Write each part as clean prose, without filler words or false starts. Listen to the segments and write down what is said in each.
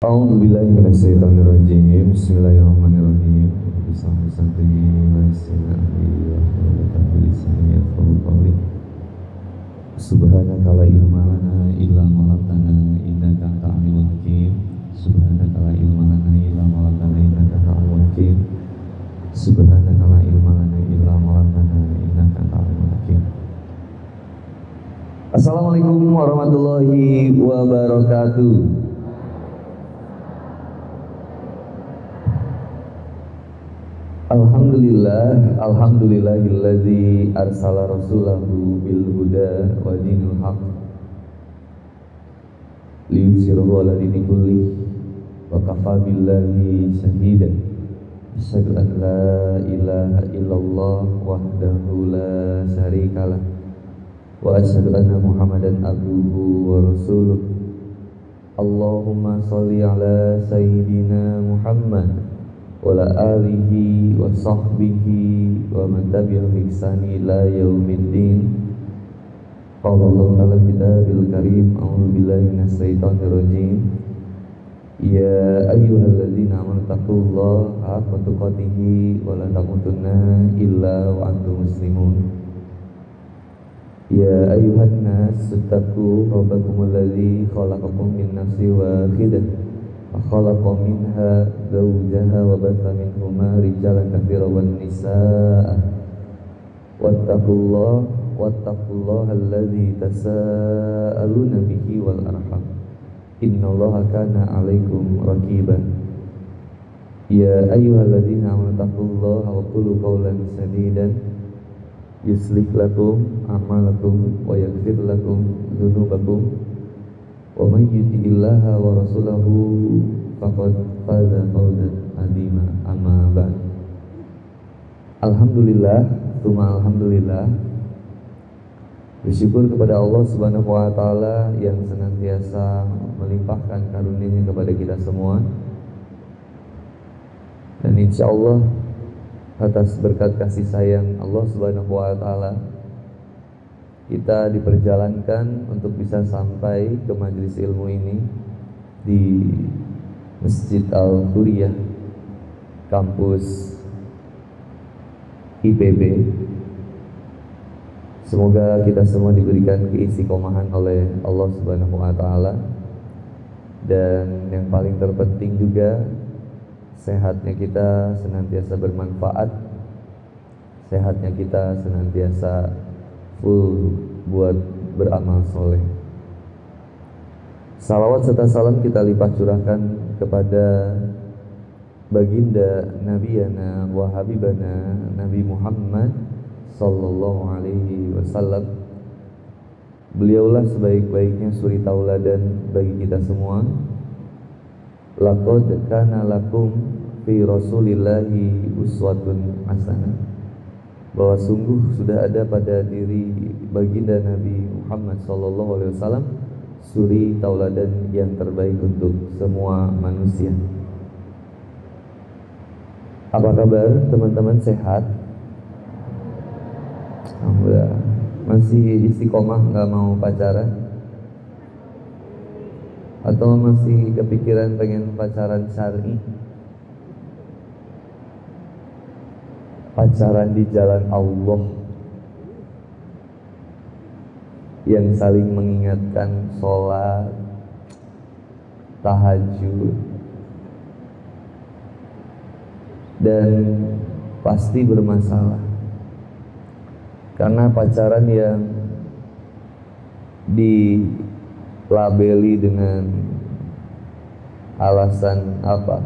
A'udzubillahi minasyaitonirrajim. Bismillahirrahmanirrahim. Subhanaka la ilma lana illa ma 'allamtana innaka antal alimul hakim. Subhanaka la ilma lana illa ma 'allamtana innaka antal alimul hakim. Subhanaka la ilma lana illa ma 'allamtana innaka antal alimul hakim. Assalamualaikum warahmatullahi wabarakatuh. Alhamdulillahilladzi arsala rasulahu bil huda wa dinil haq liyuzhirahu 'ala dini kulli wa kafa billahi shahidan. Asyhadu an la ilaha illallah wahdahu la syarikalah wa asyhadu anna Muhammadan abduhu wa rasuluh. Allahumma shalli 'ala sayyidina Muhammad wa ala alihi wa sahbihi wa man tabi'ahum bi ihsani ila yaumiddin. Qala Allah ta'ala kitabil karim, a'udzu billahi minasy syaithanir rajim. Ya ayyuhalladzina amanu taqullaha haqqa tuqatih wa la tamutunna illa wa antum muslimun. Ya ayyuhan nas ittaqu rabbakumul ladzi khalaqakum min nafsin wahidah وخلق منها زوجها وبث منهما رجالا كثيرا والنساء واتقوا الله الذي تساءلون به والأرحام إن الله كان عليكم رقيبا. يا أيها الذين آمنوا اتقوا الله وقولوا قولا سديدا يصلح لكم أعمالكم ويغفر لكم ذنوبكم ومن يطع الله ورسوله faqad faza fawzan 'azima. Amma ba'd. Alhamdulillah, tsumma alhamdulillah. Bersyukur kepada Allah Subhanahu wa taala yang senantiasa melimpahkan karunia-Nya kepada kita semua. Dan insyaallah atas berkat kasih sayang Allah Subhanahu wa taala kita diperjalankan untuk bisa sampai ke majelis ilmu ini di Masjid Al-Huriyah kampus IPB. Semoga kita semua diberikan keistiqomahan oleh Allah Subhanahu wa taala, dan yang paling terpenting juga sehatnya kita senantiasa bermanfaat, sehatnya kita senantiasa full buat beramal soleh. Salawat serta salam kita limpah curahkan kepada baginda Nabiyana wa Habibana Nabi Muhammad sallallahu alaihi wasallam. Beliaulah sebaik-baiknya suri tauladan bagi kita semua. Laqad kana lakum fi rasulillahi uswatun hasanah. Bahwa sungguh sudah ada pada diri baginda Nabi Muhammad sallallahu alaihi wasallam suri tauladan yang terbaik untuk semua manusia. Apa kabar teman-teman, sehat? Alhamdulillah. Masih istiqomah, nggak mau pacaran? Atau masih kepikiran pengen pacaran syar'i? Pacaran di jalan Allah yang saling mengingatkan sholat, tahajud, dan pasti bermasalah karena pacaran yang dilabeli dengan alasan apa?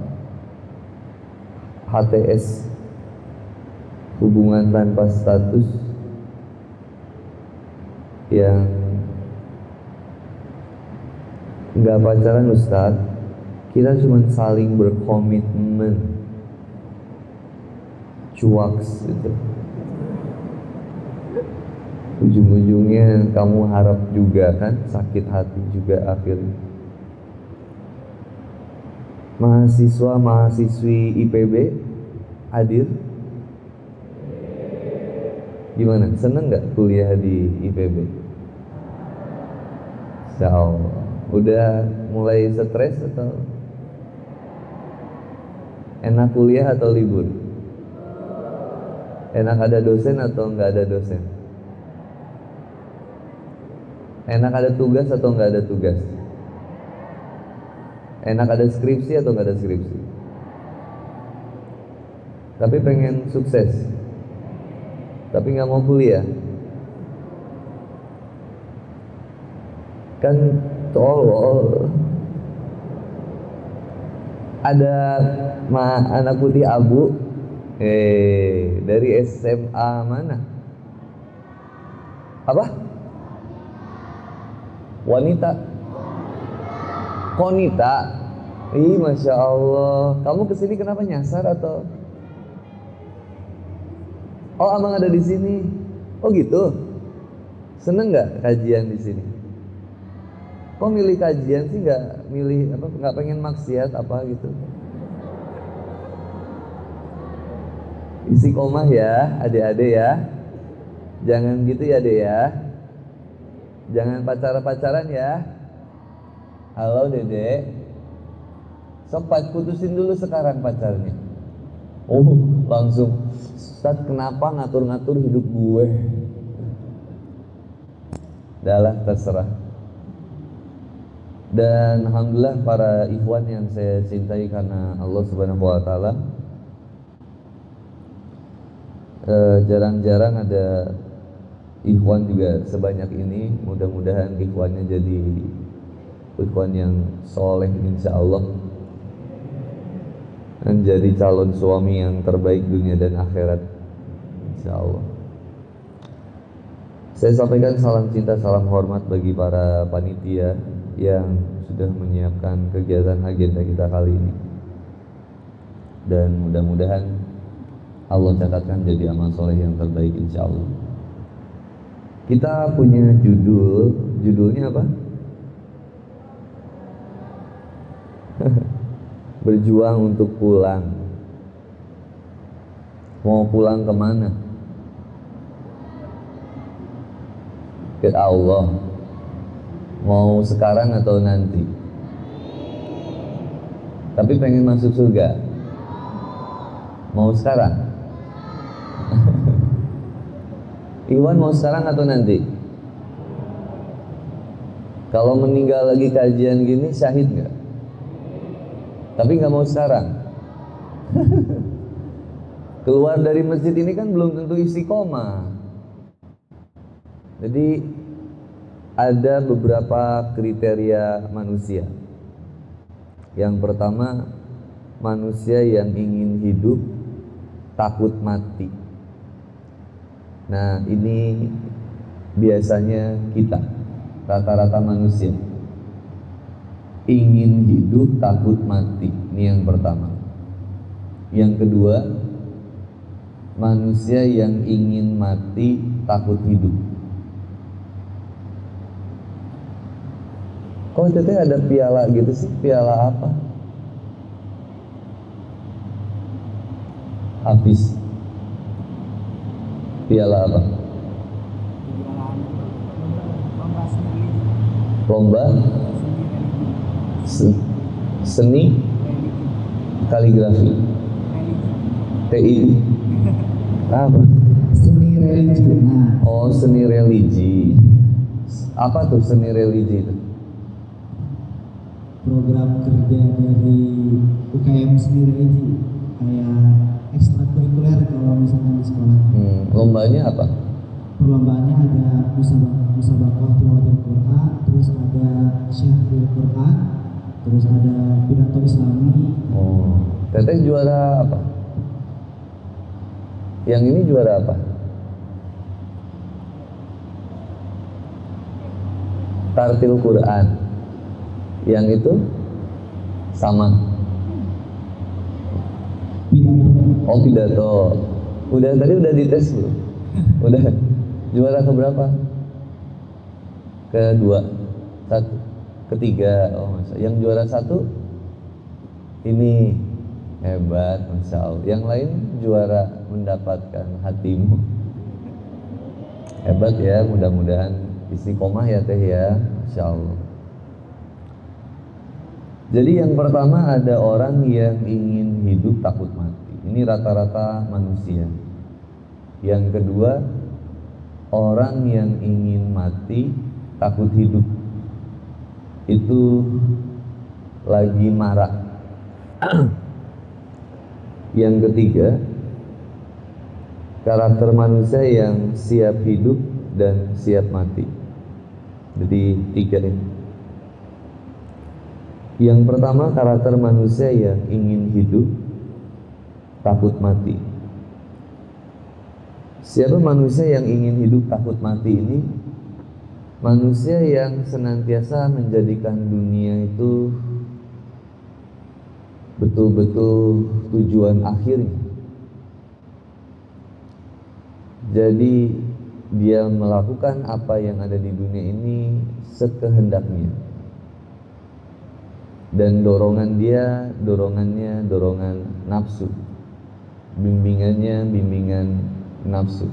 HTS, hubungan tanpa status, yang nggak pacaran Ustaz, kita cuma saling berkomitmen, cuaks gitu. Ujung-ujungnya kamu harap juga kan, sakit hati juga akhirnya. Mahasiswa-mahasiswi IPB hadir? Gimana? Seneng nggak kuliah di IPB? Insyaallah. Udah mulai stres atau Enak kuliah atau libur? Enak ada dosen atau nggak ada dosen? Enak ada tugas atau nggak ada tugas? Enak ada skripsi atau nggak ada skripsi? Tapi pengen sukses, tapi nggak mau kuliah, kan tolol. Ada anak putih abu, dari SMA mana? Apa? Wanita. Konita. Ih, masya Allah. Kamu kesini kenapa, nyasar atau? Oh, abang ada di sini. Oh gitu. Seneng nggak kajian di sini? Kok milih kajian sih, nggak milih apa? Nggak pengen maksiat apa gitu? Istiqomah ya, adik-adik ya. Jangan gitu ya, Dek ya. Jangan pacaran ya. Halo Dedek. Sobat, putusin dulu sekarang pacarnya. Oh, langsung. Ustaz, kenapa ngatur-ngatur hidup gue? Dahlah, terserah. Dan alhamdulillah para ikhwan yang saya cintai karena Allah Subhanahu wa taala, jarang-jarang ada ikhwan juga sebanyak ini. Mudah-mudahan ikhwannya jadi ikhwan yang soleh insyaallah, menjadi calon suami yang terbaik dunia dan akhirat insyaallah. Saya sampaikan salam cinta, salam hormat bagi para panitia yang sudah menyiapkan kegiatan agenda kita kali ini, dan mudah-mudahan Allah catatkan jadi amal soleh yang terbaik insyaallah. Kita punya judulnya apa? Berjuang untuk pulang. Mau pulang kemana? Ke Allah. Mau sekarang atau nanti? Tapi pengen masuk surga. Mau sekarang? Iwan mau sekarang atau nanti? Kalau meninggal lagi kajian gini, syahid nggak? Tapi nggak mau sekarang. Keluar dari masjid ini kan belum tentu istiqomah. Jadi ada beberapa kriteria manusia. Yang pertama, manusia yang ingin hidup takut mati. Nah, ini biasanya kita, rata-rata manusia ingin hidup takut mati. Ini yang pertama. Yang kedua, manusia yang ingin mati takut hidup. Kok teteh ada piala gitu sih? Piala apa? Habis. Piala apa? Lomba seni kaligrafi. TI. Apa? Seni religi. Nah. Oh, seni religi. Apa tuh seni religi itu? Program kerja dari UKM seni religi, kayak ekstrakurikuler kalau misalnya di sekolah. Lombanya apa? Perlombaannya ada musabaqah tilawatil Quran, terus ada syahrul Quran, terus ada pidato Islami. Oh, teteh juara apa? Yang ini juara apa? Tartil Quran. Yang itu sama. Pidato. Oh, pidato. Tadi udah dites belum? Udah. Juara keberapa? Kedua. Satu. Ketiga. Oh, masa. Yang juara satu ini hebat, masya Allah. Yang lain juara mendapatkan hatimu. Hebat ya, mudah-mudahan istiqomah ya teh ya, masya Allah. Jadi yang pertama ada orang yang ingin hidup takut mati. Ini rata-rata manusia. Yang kedua, orang yang ingin mati takut hidup. Itu lagi marak. Yang ketiga, karakter manusia yang siap hidup dan siap mati. Jadi tiga ini. Yang pertama, karakter manusia yang ingin hidup takut mati. Siapa manusia yang ingin hidup takut mati ini? Manusia yang senantiasa menjadikan dunia itu betul-betul tujuan akhirnya. Jadi dia melakukan apa yang ada di dunia ini sekehendaknya. Dan dorongannya dorongan nafsu. Bimbingannya bimbingan nafsu.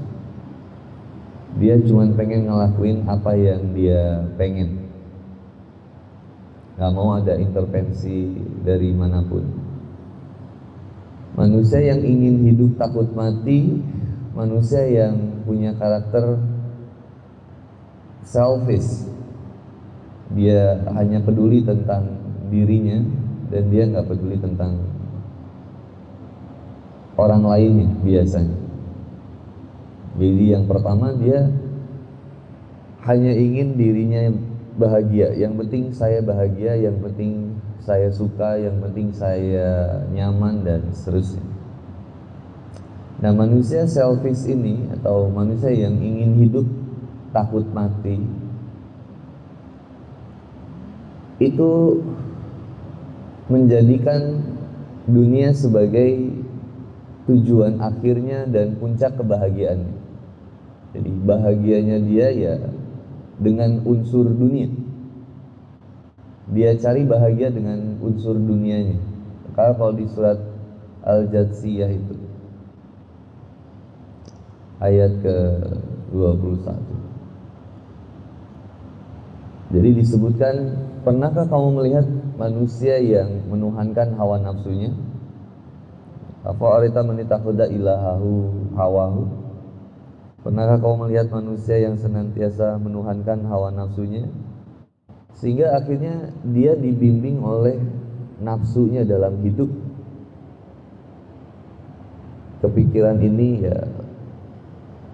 Dia cuma pengen ngelakuin apa yang dia pengen. Gak mau ada intervensi dari manapun. Manusia yang ingin hidup takut mati, manusia yang punya karakter selfish. Dia hanya peduli tentang dirinya dan dia nggak peduli tentang orang lainnya biasanya. Jadi yang pertama, dia hanya ingin dirinya bahagia. Yang penting saya bahagia, yang penting saya suka, yang penting saya nyaman dan seterusnya. Nah, manusia selfish ini atau manusia yang ingin hidup takut mati itu menjadikan dunia sebagai tujuan akhirnya dan puncak kebahagiaannya. Jadi bahagianya dia ya dengan unsur dunia. Dia cari bahagia dengan unsur dunianya. Karena kalau di surat Al-Jatsiyah itu ayat ke-21. Jadi disebutkan, pernahkah kamu melihat manusia yang menuhankan hawa nafsunya? Afara'aita man ittakhadha ilahahu hawahu? Pernahkah kamu melihat manusia yang senantiasa menuhankan hawa nafsunya? Sehingga akhirnya dia dibimbing oleh nafsunya dalam hidup. Kepikiran ini ya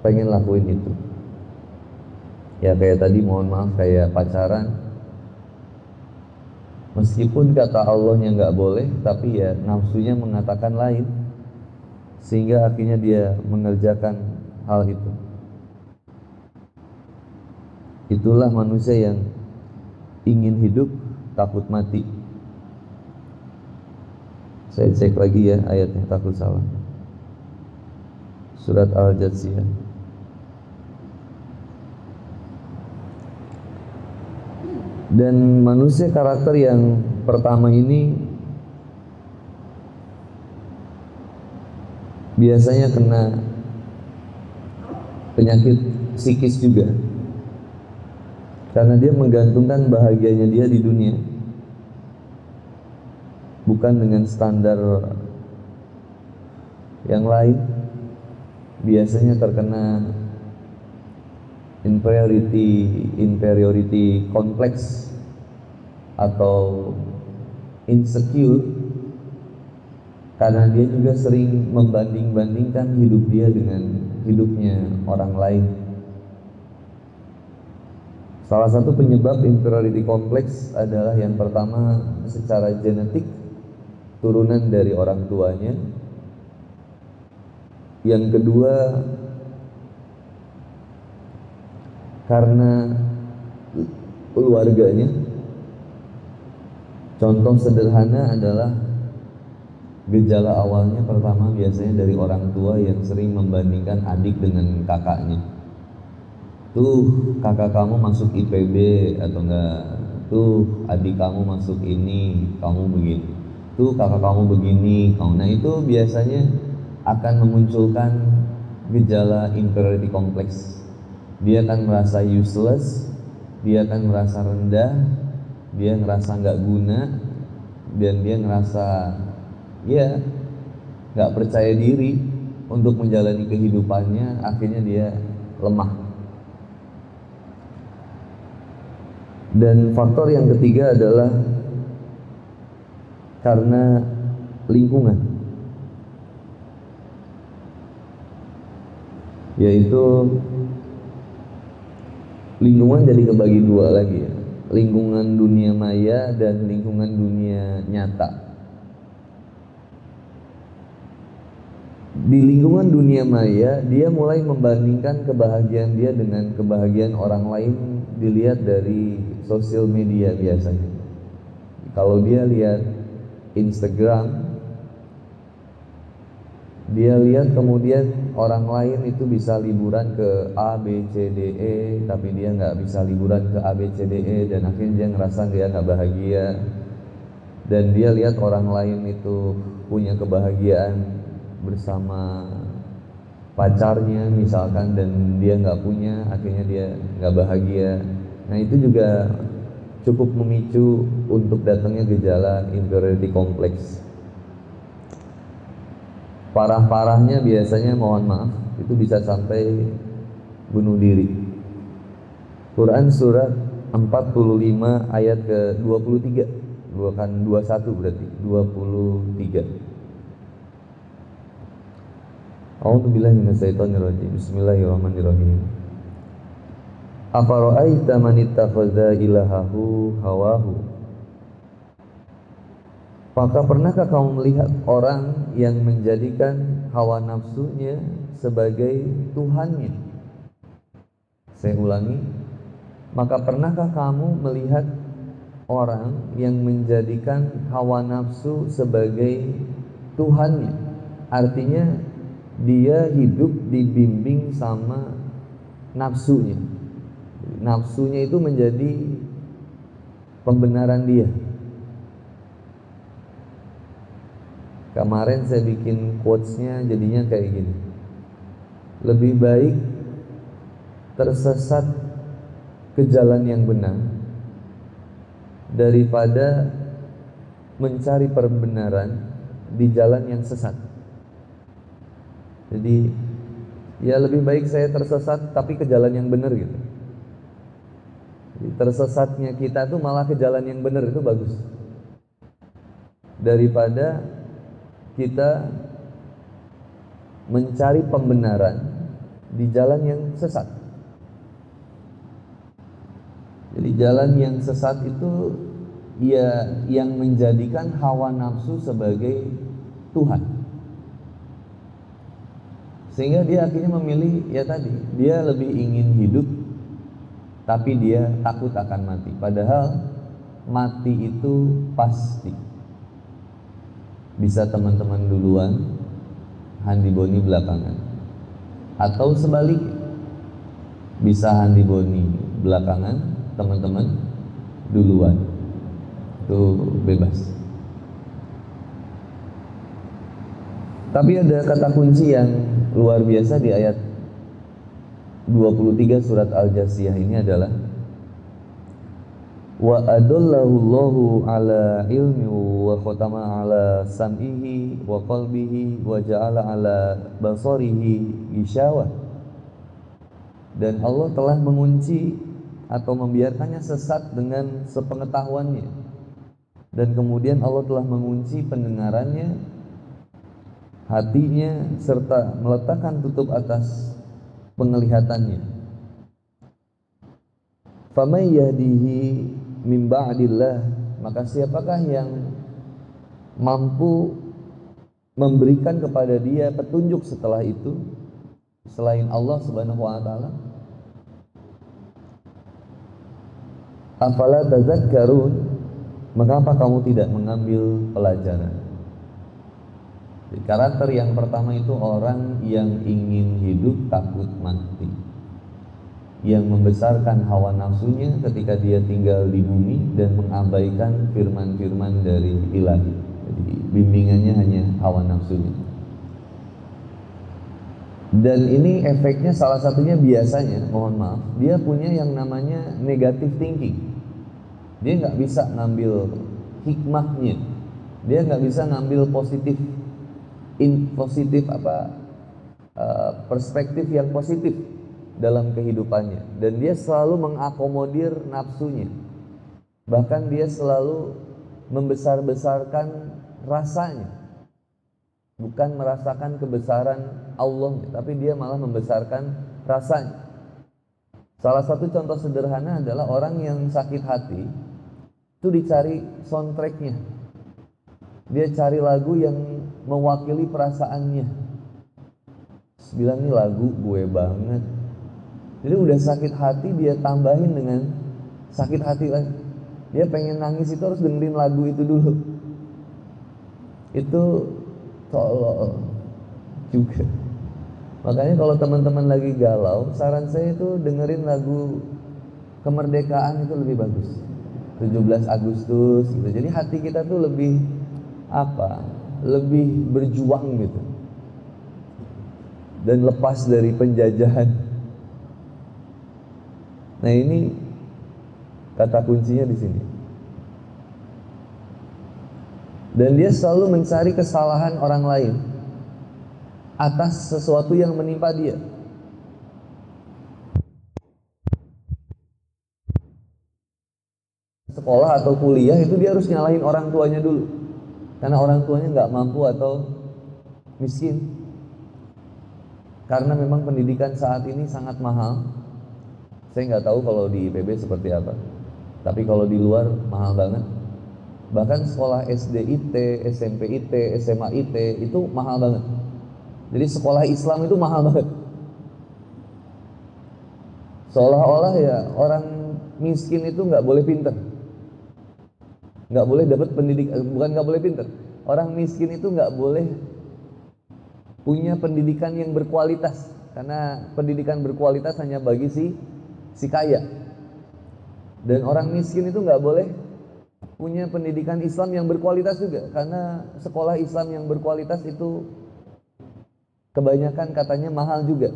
pengen lakuin itu. Ya kayak tadi, mohon maaf, kayak pacaran. Meskipun kata Allahnya nggak boleh, tapi ya nafsunya mengatakan lain, sehingga akhirnya dia mengerjakan hal itu. Itulah manusia yang ingin hidup takut mati. Saya cek lagi ya ayatnya, takut salah. Surat Al-Jatsiyah. Dan manusia karakter yang pertama ini biasanya kena penyakit psikis juga, karena dia menggantungkan bahagianya dia di dunia bukan dengan standar yang lain. Biasanya terkena inferiority complex atau insecure, karena dia juga sering membanding-bandingkan hidup dia dengan hidupnya orang lain. Salah satu penyebab inferiority complex adalah yang pertama secara genetik, turunan dari orang tuanya. Yang kedua, karena keluarganya. Contoh sederhana adalah gejala awalnya pertama biasanya dari orang tua yang sering membandingkan adik dengan kakaknya. Tuh kakak kamu masuk IPB atau enggak, tuh adik kamu masuk ini, kamu begini, tuh kakak kamu begini, kamu. Nah itu biasanya akan memunculkan gejala inferiority complex. Dia akan merasa useless, dia akan merasa rendah, dia ngerasa nggak guna, dan dia ngerasa ya nggak percaya diri untuk menjalani kehidupannya, akhirnya dia lemah. Dan faktor yang ketiga adalah karena lingkungan, yaitu lingkungan jadi kebagi dua lagi ya, lingkungan dunia maya dan lingkungan dunia nyata. Di lingkungan dunia maya, dia mulai membandingkan kebahagiaan dia dengan kebahagiaan orang lain dilihat dari sosial media biasanya. Kalau dia lihat Instagram, dia lihat kemudian orang lain itu bisa liburan ke A, B, C, D, E, tapi dia nggak bisa liburan ke A, B, C, D, E, dan akhirnya dia ngerasa dia nggak bahagia. Dan dia lihat orang lain itu punya kebahagiaan bersama pacarnya misalkan, dan dia nggak punya, akhirnya dia nggak bahagia. Nah itu juga cukup memicu untuk datangnya gejala inferiority complex. Parah-parahnya biasanya, mohon maaf, itu bisa sampai bunuh diri. Quran surat 45 ayat ke 23, bukan 21 berarti, 23. A'udzubillahi minasyaitonirrajim. Bismillahirrahmanirrahim. Afara'aita man ittakhadha ilahahu hawahu. Maka pernahkah kamu melihat orang yang menjadikan hawa nafsunya sebagai Tuhannya? Saya ulangi. Maka pernahkah kamu melihat orang yang menjadikan hawa nafsu sebagai Tuhannya? Artinya dia hidup dibimbing sama nafsunya. Nafsunya itu menjadi pembenaran dia. Kemarin saya bikin quotes-nya jadinya kayak gini. Lebih baik tersesat ke jalan yang benar daripada mencari perbenaran di jalan yang sesat. Jadi ya lebih baik saya tersesat tapi ke jalan yang benar gitu. Jadi, tersesatnya kita tuh malah ke jalan yang benar itu bagus, daripada kita mencari pembenaran di jalan yang sesat. Jadi jalan yang sesat itu ya yang menjadikan hawa nafsu sebagai Tuhan. Sehingga dia akhirnya memilih ya tadi, dia lebih ingin hidup tapi dia takut akan mati. Padahal mati itu pasti. Bisa teman-teman duluan, Handi Boni belakangan. Atau sebaliknya, bisa Handi Boni belakangan, teman-teman duluan. Itu bebas. Tapi ada kata kunci yang luar biasa di ayat 23 surat Al-Jasiyah ini adalah wa adallahu Allahu ala ilmi wa khatama ala sam'ihi wa qalbihi wa ja'ala ala basarihi gishawa. Dan Allah telah mengunci atau membiarkannya sesat dengan sepengetahuannya, dan kemudian Allah telah mengunci pendengarannya, hatinya, serta meletakkan tutup atas penglihatannya. Faman yahdihi min ba'dillah, maka siapakah yang mampu memberikan kepada dia petunjuk setelah itu selain Allah Subhanahu wa taala? Afala tazakkarun, mengapa kamu tidak mengambil pelajaran? Karakter yang pertama itu orang yang ingin hidup takut mati, yang membesarkan hawa nafsunya ketika dia tinggal di bumi dan mengabaikan firman-firman dari Ilahi. Jadi bimbingannya hanya hawa nafsunya. Dan ini efeknya salah satunya biasanya, mohon maaf, dia punya yang namanya negative thinking. Dia nggak bisa ngambil hikmahnya Dia nggak bisa ngambil positif perspektif yang positif dalam kehidupannya, dan dia selalu mengakomodir nafsunya. Bahkan dia selalu membesar-besarkan rasanya, bukan merasakan kebesaran Allah, tapi dia malah membesarkan rasanya. Salah satu contoh sederhana adalah orang yang sakit hati itu dicari soundtracknya, dia cari lagu yang mewakili perasaannya. Bilang nih lagu gue banget. Jadi udah sakit hati dia tambahin dengan sakit hati lagi. Dia pengen nangis itu harus dengerin lagu itu dulu. Itu tolol juga. Makanya kalau teman-teman lagi galau, saran saya itu dengerin lagu kemerdekaan, itu lebih bagus. 17 Agustus gitu. Jadi hati kita tuh lebih lebih berjuang gitu, dan lepas dari penjajahan. Nah, ini kata kuncinya di sini. Dan dia selalu mencari kesalahan orang lain atas sesuatu yang menimpa dia. Sekolah atau kuliah itu dia harus nyalahin orang tuanya dulu, karena orang tuanya nggak mampu atau miskin. Karena memang pendidikan saat ini sangat mahal. Saya nggak tahu kalau di IPB seperti apa, tapi kalau di luar mahal banget. Bahkan sekolah SD IT, SMP IT, SMA IT itu mahal banget. Jadi sekolah Islam itu mahal banget. Seolah-olah ya orang miskin itu nggak boleh pinter, nggak boleh dapat pendidikan. Bukan nggak boleh pinter, orang miskin itu nggak boleh punya pendidikan yang berkualitas, karena pendidikan berkualitas hanya bagi si kaya. Dan orang miskin itu nggak boleh punya pendidikan Islam yang berkualitas juga, karena sekolah Islam yang berkualitas itu kebanyakan katanya mahal juga.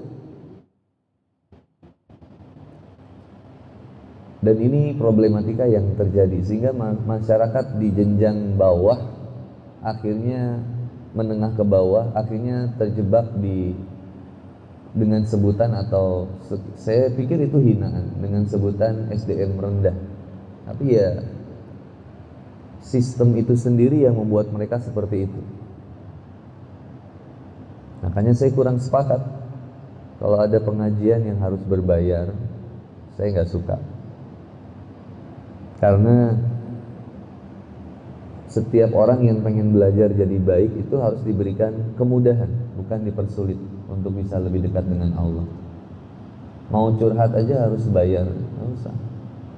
Dan ini problematika yang terjadi, sehingga masyarakat di jenjang bawah, akhirnya menengah ke bawah, akhirnya terjebak dengan sebutan, atau saya pikir itu hinaan, dengan sebutan SDM rendah. Tapi ya sistem itu sendiri yang membuat mereka seperti itu. Makanya saya kurang sepakat kalau ada pengajian yang harus berbayar. Saya nggak suka, karena setiap orang yang pengen belajar jadi baik itu harus diberikan kemudahan, bukan dipersulit untuk bisa lebih dekat dengan Allah. Mau curhat aja harus bayar, nggak usah,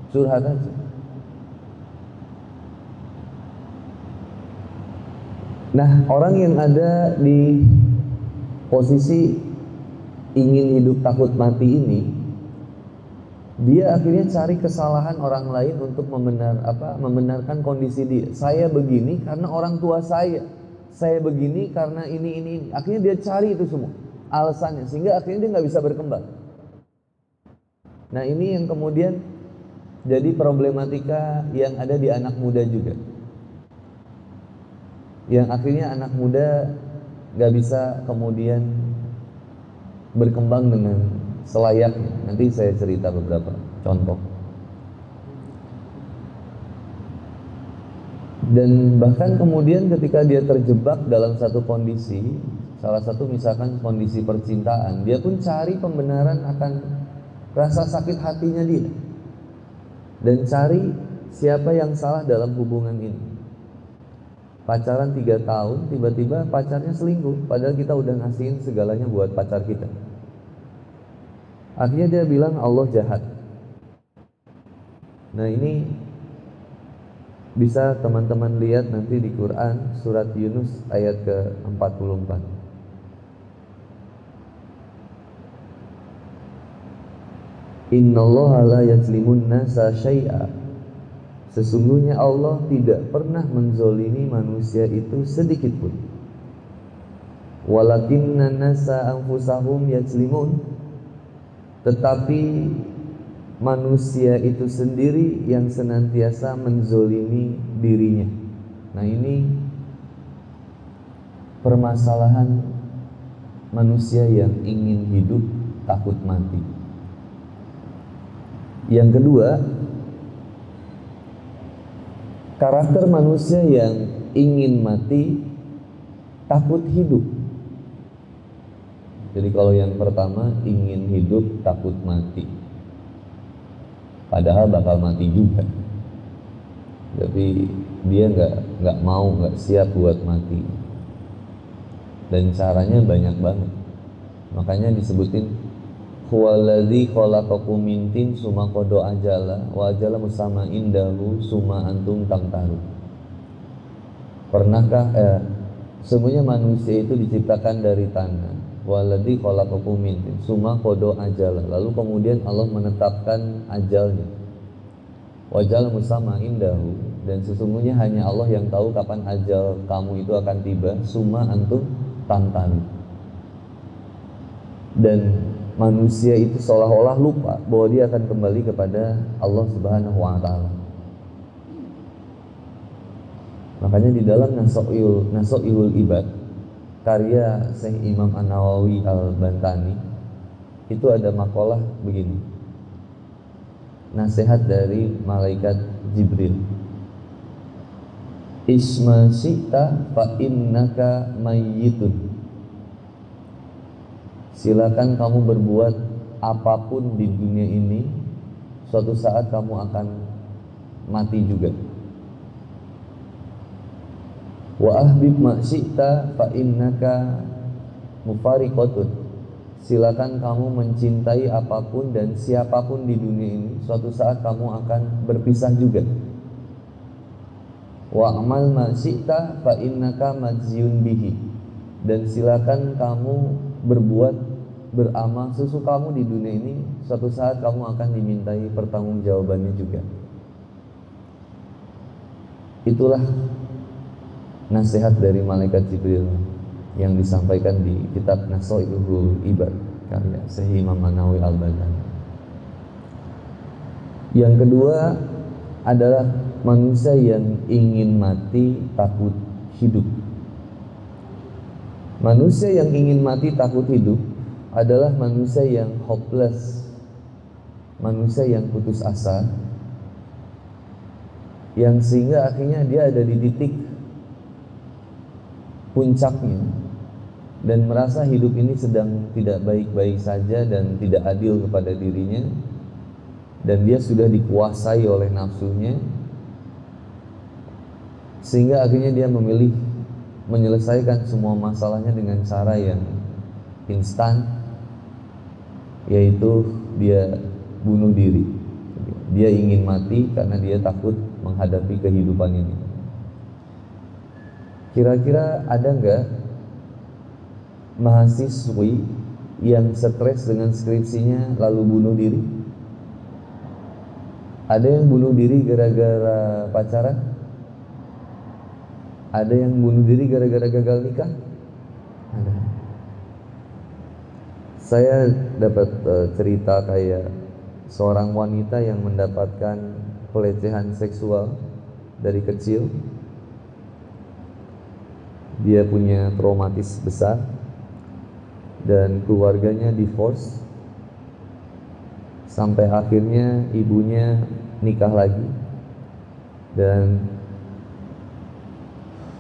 curhat aja. Nah, orang yang ada di posisi ingin hidup takut mati ini, dia akhirnya cari kesalahan orang lain untuk membenarkan kondisi dia. Saya begini karena orang tua saya begini karena ini. Akhirnya dia cari itu semua alasannya, sehingga akhirnya dia nggak bisa berkembang. Nah, ini yang kemudian jadi problematika yang ada di anak muda juga, yang akhirnya anak muda nggak bisa kemudian berkembang dengan selayaknya. Nanti saya cerita beberapa contoh. Dan bahkan kemudian ketika dia terjebak dalam satu kondisi, salah satu misalkan kondisi percintaan, dia pun cari pembenaran akan rasa sakit hatinya dia, dan cari siapa yang salah dalam hubungan ini. Pacaran 3 tahun, tiba-tiba pacarnya selingkuh, padahal kita udah ngasihin segalanya buat pacar kita. Akhirnya dia bilang Allah jahat. Nah, ini bisa teman-teman lihat nanti di Quran surat Yunus ayat ke-44. Innallaha la yazlimun nasa syai'a. Sesungguhnya Allah tidak pernah menzolimi manusia itu sedikit pun. Walakinna nasa anfusahum yazlimun. Tetapi manusia itu sendiri yang senantiasa menzolimi dirinya. Nah, ini permasalahan manusia yang ingin hidup takut mati. Yang kedua, karakter manusia yang ingin mati takut hidup. Jadi kalau yang pertama ingin hidup takut mati, padahal bakal mati juga, tapi dia nggak mau, nggak siap buat mati, dan caranya banyak banget. Makanya disebutin huwaladzi khalaqakum min tin summa qada ajala wa ajala musamma indahu summa antum tamtaru. Pernahkah semuanya manusia itu diciptakan dari tanah. Waladzi khalaqakum min tin summa qada ajala. Lalu kemudian Allah menetapkan ajalnya. Wajal musamma indahu, dan sesungguhnya hanya Allah yang tahu kapan ajal kamu itu akan tiba. Summa antum tamtaru. Dan manusia itu seolah-olah lupa bahwa dia akan kembali kepada Allah Subhanahu wa taala. Makanya di dalam Nasoihul Ibad karya Syekh Imam An-Nawawi Al-Bantani itu ada makalah begini. Nasihat dari malaikat Jibril. Isma syi'ta fa innaka mayyitun. Silakan kamu berbuat apapun di dunia ini, suatu saat kamu akan mati juga. Wa ahbib ma syi'ta fa innaka mufariqatun. Silakan kamu mencintai apapun dan siapapun di dunia ini, suatu saat kamu akan berpisah juga. Wa amal ma syi'ta fa innaka majziyun bihi. Dan silakan kamu beramal sesukamu di dunia ini, suatu saat kamu akan dimintai pertanggungjawabannya juga. Itulah nasihat dari malaikat Jibril yang disampaikan di kitab Nasoihul Ibad karya Syekh Imam An-Nawawi Al-Bantani. Yang kedua adalah manusia yang ingin mati takut hidup. Manusia yang ingin mati takut hidup adalah manusia yang hopeless, manusia yang putus asa, yang sehingga akhirnya dia ada di titik puncaknya dan merasa hidup ini sedang tidak baik-baik saja dan tidak adil kepada dirinya, dan dia sudah dikuasai oleh nafsunya, sehingga akhirnya dia memilih menyelesaikan semua masalahnya dengan cara yang instan, yaitu dia bunuh diri. Dia ingin mati karena dia takut menghadapi kehidupan ini. Kira-kira ada nggak mahasiswi yang stres dengan skripsinya lalu bunuh diri? Ada yang bunuh diri gara-gara pacaran? Ada yang bunuh diri gara-gara gagal nikah? Ada. Saya dapat cerita kayak seorang wanita yang mendapatkan pelecehan seksual dari kecil. Dia punya traumatis besar dan keluarganya divorce, sampai akhirnya ibunya nikah lagi, dan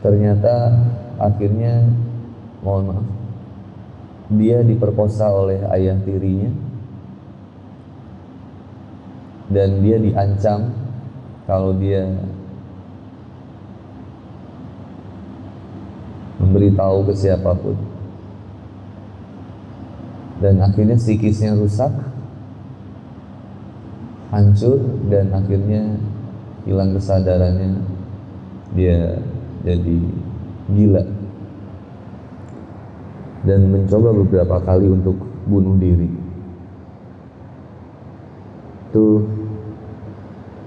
ternyata akhirnya, mohon maaf, dia diperkosa oleh ayah tirinya dan dia diancam kalau dia memberitahu ke siapapun, dan akhirnya psikisnya rusak, hancur, dan akhirnya hilang kesadarannya. Dia jadi gila dan mencoba beberapa kali untuk bunuh diri. Itu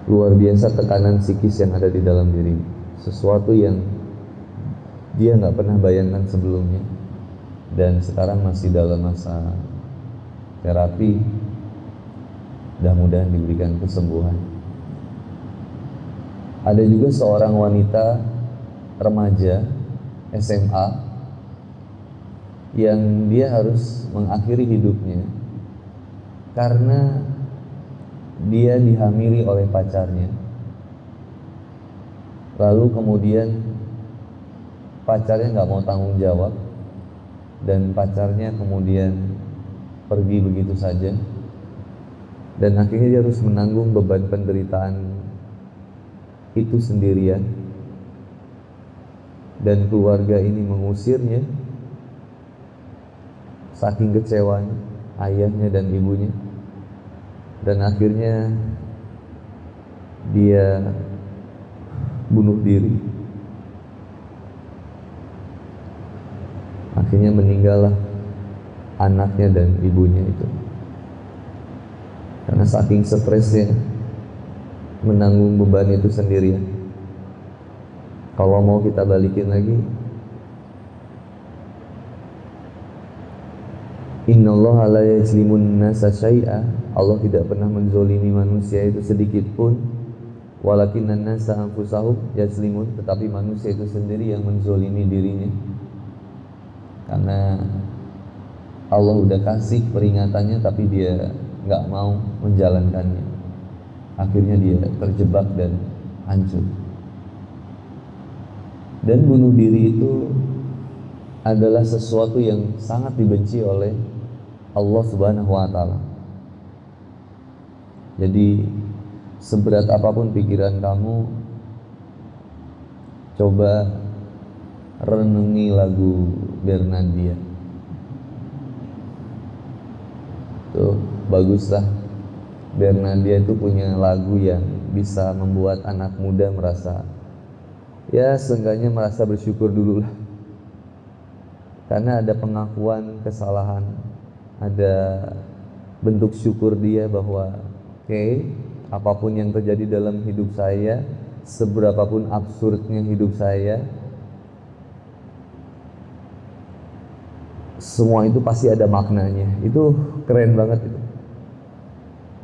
luar biasa tekanan psikis yang ada di dalam diri, sesuatu yang dia nggak pernah bayangkan sebelumnya, dan sekarang masih dalam masa terapi. Mudah-mudahan diberikan kesembuhan. Ada juga seorang wanita remaja SMA yang dia harus mengakhiri hidupnya karena dia dihamili oleh pacarnya. Lalu kemudian pacarnya nggak mau tanggung jawab dan pacarnya kemudian pergi begitu saja, dan akhirnya dia harus menanggung beban penderitaan itu sendirian, dan keluarga ini mengusirnya saking kecewanya, ayahnya dan ibunya, dan akhirnya dia bunuh diri. Akhirnya meninggallah anaknya dan ibunya itu karena saking stresnya menanggung beban itu sendirian. Kalau mau kita balikin lagi, innallaha la yajlimun nasa syai'a, Allah tidak pernah menzolimi manusia itu sedikit pun. Walakinnan nasa anfusahum yajlimun, tetapi manusia itu sendiri yang menzolimi dirinya. Karena Allah udah kasih peringatannya tapi dia nggak mau menjalankannya. Akhirnya dia terjebak dan hancur. Dan bunuh diri itu adalah sesuatu yang sangat dibenci oleh Allah Subhanahu wa Ta'ala. Jadi seberat apapun pikiran kamu, coba renungi lagu Bernaddia. Tuh, baguslah. Bernaddia itu punya lagu yang bisa membuat anak muda merasa, ya seenggaknya merasa bersyukur dulu lah. Karena ada pengakuan kesalahan, ada bentuk syukur dia bahwa apapun yang terjadi dalam hidup saya, seberapapun absurdnya hidup saya, semua itu pasti ada maknanya. Itu keren banget itu.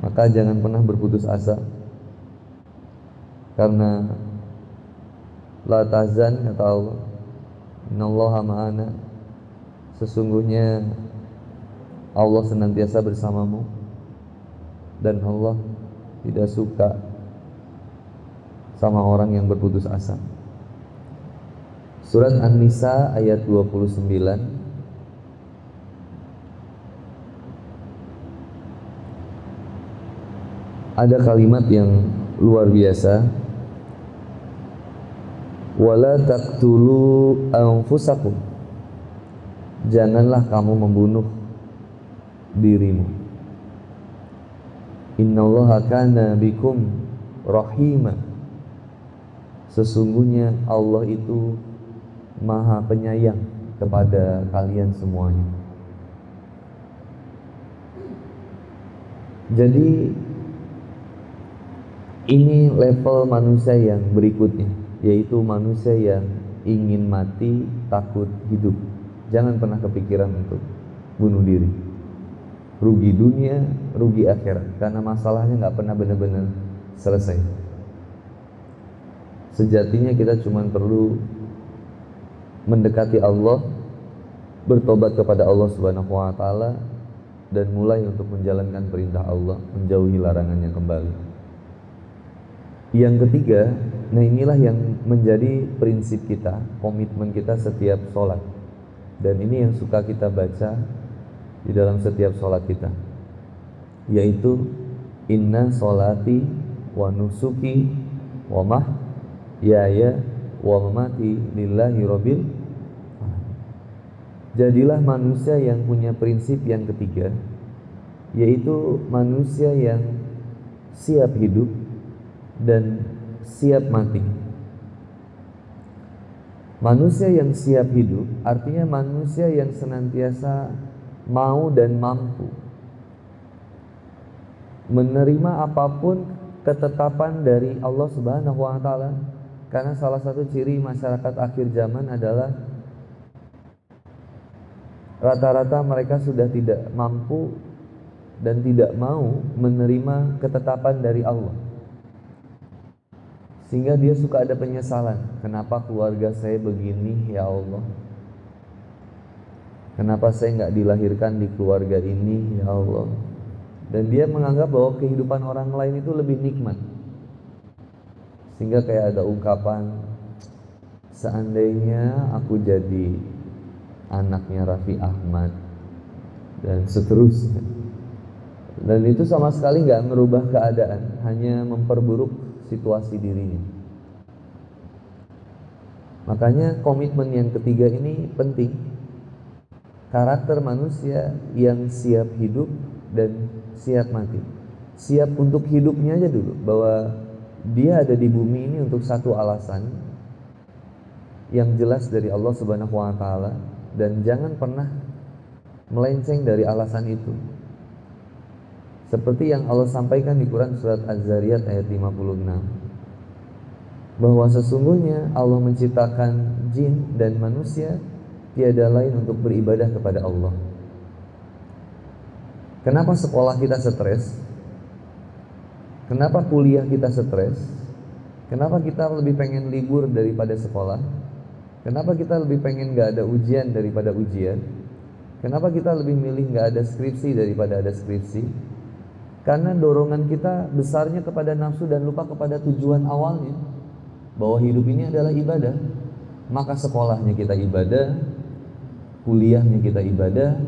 Maka jangan pernah berputus asa, karena la tahzan, kata Allah, innallaha ma'ana, sesungguhnya Allah senantiasa bersamamu, dan Allah tidak suka sama orang yang berputus asa. Surat An-Nisa ayat 29. Ada kalimat yang luar biasa. Wala taqtulu anfusakum, janganlah kamu membunuh dirimu. Innallaha kana bikum rahima, sesungguhnya Allah itu Maha Penyayang kepada kalian semuanya. Jadi ini level manusia yang berikutnya, yaitu manusia yang ingin mati, takut hidup. Jangan pernah kepikiran untuk bunuh diri. Rugi dunia, rugi akhirat, karena masalahnya nggak pernah benar-benar selesai. Sejatinya kita cuma perlu mendekati Allah, bertobat kepada Allah Subhanahu wa Ta'ala, dan mulai untuk menjalankan perintah Allah, menjauhi larangannya kembali. Yang ketiga, nah inilah yang menjadi prinsip kita, komitmen kita setiap sholat, dan ini yang suka kita baca di dalam setiap sholat kita, yaitu inna sholati wa nusuki wa mahyaya wa mamati lillahi rabbil alamin. Jadilah manusia yang punya prinsip yang ketiga, yaitu manusia yang siap hidup dan siap mati. Manusia yang siap hidup artinya manusia yang senantiasa mau dan mampu menerima apapun ketetapan dari Allah Subhanahu wa Ta'ala. Karena salah satu ciri masyarakat akhir zaman adalah rata-rata mereka sudah tidak mampu dan tidak mau menerima ketetapan dari Allah, sehingga dia suka ada penyesalan. Kenapa keluarga saya begini ya Allah? Kenapa saya nggak dilahirkan di keluarga ini, ya Allah? Dan dia menganggap bahwa kehidupan orang lain itu lebih nikmat. Sehingga kayak ada ungkapan, seandainya aku jadi anaknya Raffi Ahmad, dan seterusnya. Dan itu sama sekali nggak merubah keadaan, hanya memperburuk situasi dirinya. Makanya komitmen yang ketiga ini penting. Karakter manusia yang siap hidup dan siap mati. Siap untuk hidupnya aja dulu, bahwa dia ada di bumi ini untuk satu alasan yang jelas dari Allah Subhanahu wa taala, dan jangan pernah melenceng dari alasan itu. Seperti yang Allah sampaikan di Quran surat Az-Zariyat ayat 56, bahwa sesungguhnya Allah menciptakan jin dan manusia tiada lain untuk beribadah kepada Allah. Kenapa sekolah kita stres? Kenapa kuliah kita stres? Kenapa kita lebih pengen libur daripada sekolah? Kenapa kita lebih pengen gak ada ujian daripada ujian? Kenapa kita lebih milih gak ada skripsi daripada ada skripsi? Karena dorongan kita besarnya kepada nafsu dan lupa kepada tujuan awalnya, bahwa hidup ini adalah ibadah. Maka sekolahnya kita ibadah, kuliahnya kita ibadah,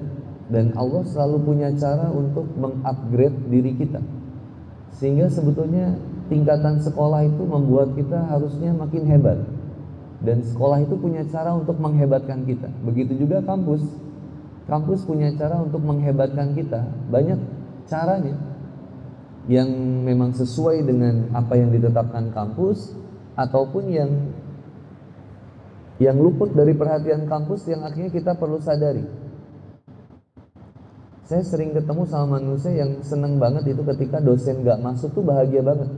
dan Allah selalu punya cara untuk mengupgrade diri kita. Sehingga sebetulnya tingkatan sekolah itu membuat kita harusnya makin hebat, dan sekolah itu punya cara untuk menghebatkan kita. Begitu juga kampus. Kampus punya cara untuk menghebatkan kita. Banyak caranya yang memang sesuai dengan apa yang ditetapkan kampus, ataupun yang luput dari perhatian kampus yang akhirnya kita perlu sadari. Saya sering ketemu sama manusia yang seneng banget itu ketika dosen gak masuk tuh bahagia banget.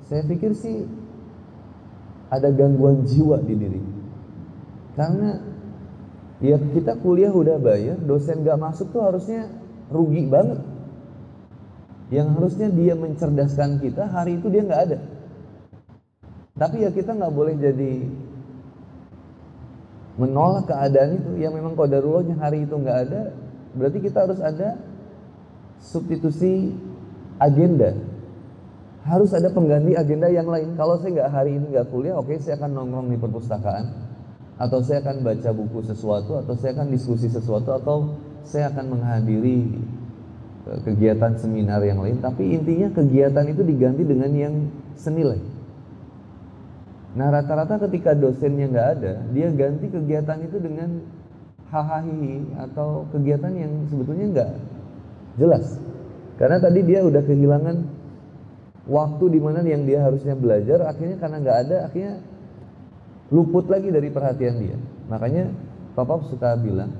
Saya pikir sih ada gangguan jiwa di diri. Karena ya kita kuliah udah bayar, dosen gak masuk tuh harusnya rugi banget. Yang harusnya dia mencerdaskan kita, hari itu dia gak ada. Tapi ya kita gak boleh jadi menolak keadaan itu. Yang memang qadarullah hari itu nggak ada, berarti kita harus ada substitusi agenda, harus ada pengganti agenda yang lain. Kalau saya nggak hari ini nggak kuliah, oke, saya akan nongkrong di perpustakaan, atau saya akan baca buku sesuatu, atau saya akan diskusi sesuatu, atau saya akan menghadiri kegiatan seminar yang lain. Tapi intinya kegiatan itu diganti dengan yang senilai. Nah, rata-rata ketika dosennya nggak ada, dia ganti kegiatan itu dengan hahaha atau kegiatan yang sebetulnya nggak jelas. Karena tadi dia udah kehilangan waktu di mana yang dia harusnya belajar, akhirnya karena nggak ada, akhirnya luput lagi dari perhatian dia. Makanya Papa suka bilang,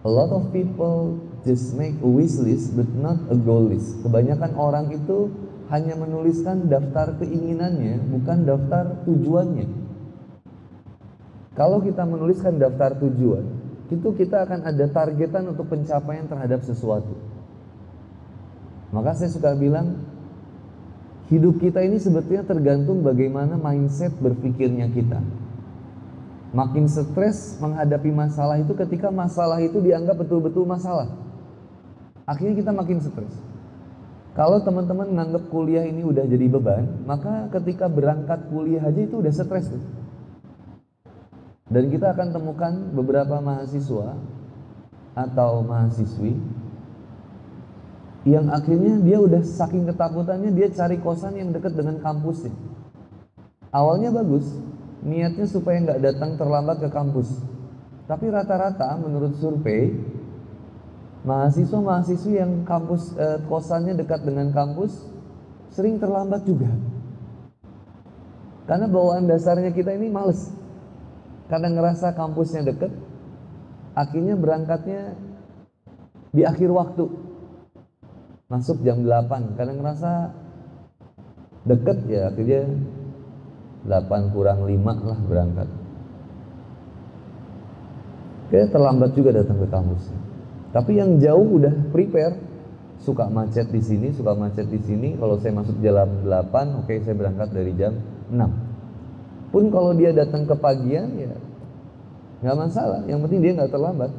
a lot of people just make a wish list but not a goal list. Kebanyakan orang itu hanya menuliskan daftar keinginannya, bukan daftar tujuannya. Kalau kita menuliskan daftar tujuan, itu kita akan ada targetan untuk pencapaian terhadap sesuatu. Maka saya suka bilang, hidup kita ini sebetulnya tergantung bagaimana mindset berpikirnya kita. Makin stres menghadapi masalah itu ketika masalah itu dianggap betul-betul masalah. Akhirnya kita makin stres. Kalau teman-teman menganggap kuliah ini udah jadi beban, maka ketika berangkat kuliah aja itu udah stres tuh. Dan kita akan temukan beberapa mahasiswa atau mahasiswi yang akhirnya dia udah saking ketakutannya dia cari kosan yang dekat dengan kampusnya. Awalnya bagus, niatnya supaya nggak datang terlambat ke kampus. Tapi rata-rata menurut survei, mahasiswa-mahasiswi yang kampus kosannya dekat dengan kampus sering terlambat juga. Karena bawaan dasarnya kita ini males. Karena ngerasa kampusnya dekat, akhirnya berangkatnya di akhir waktu. Masuk jam 8, karena ngerasa deket ya akhirnya 8 kurang 5 lah berangkat. Kayak terlambat juga datang ke kampusnya. Tapi yang jauh udah prepare, suka macet di sini, suka macet di sini. Kalau saya masuk jam 8, oke, saya berangkat dari jam 6. Pun kalau dia datang ke pagian ya nggak masalah, yang penting dia nggak terlambat.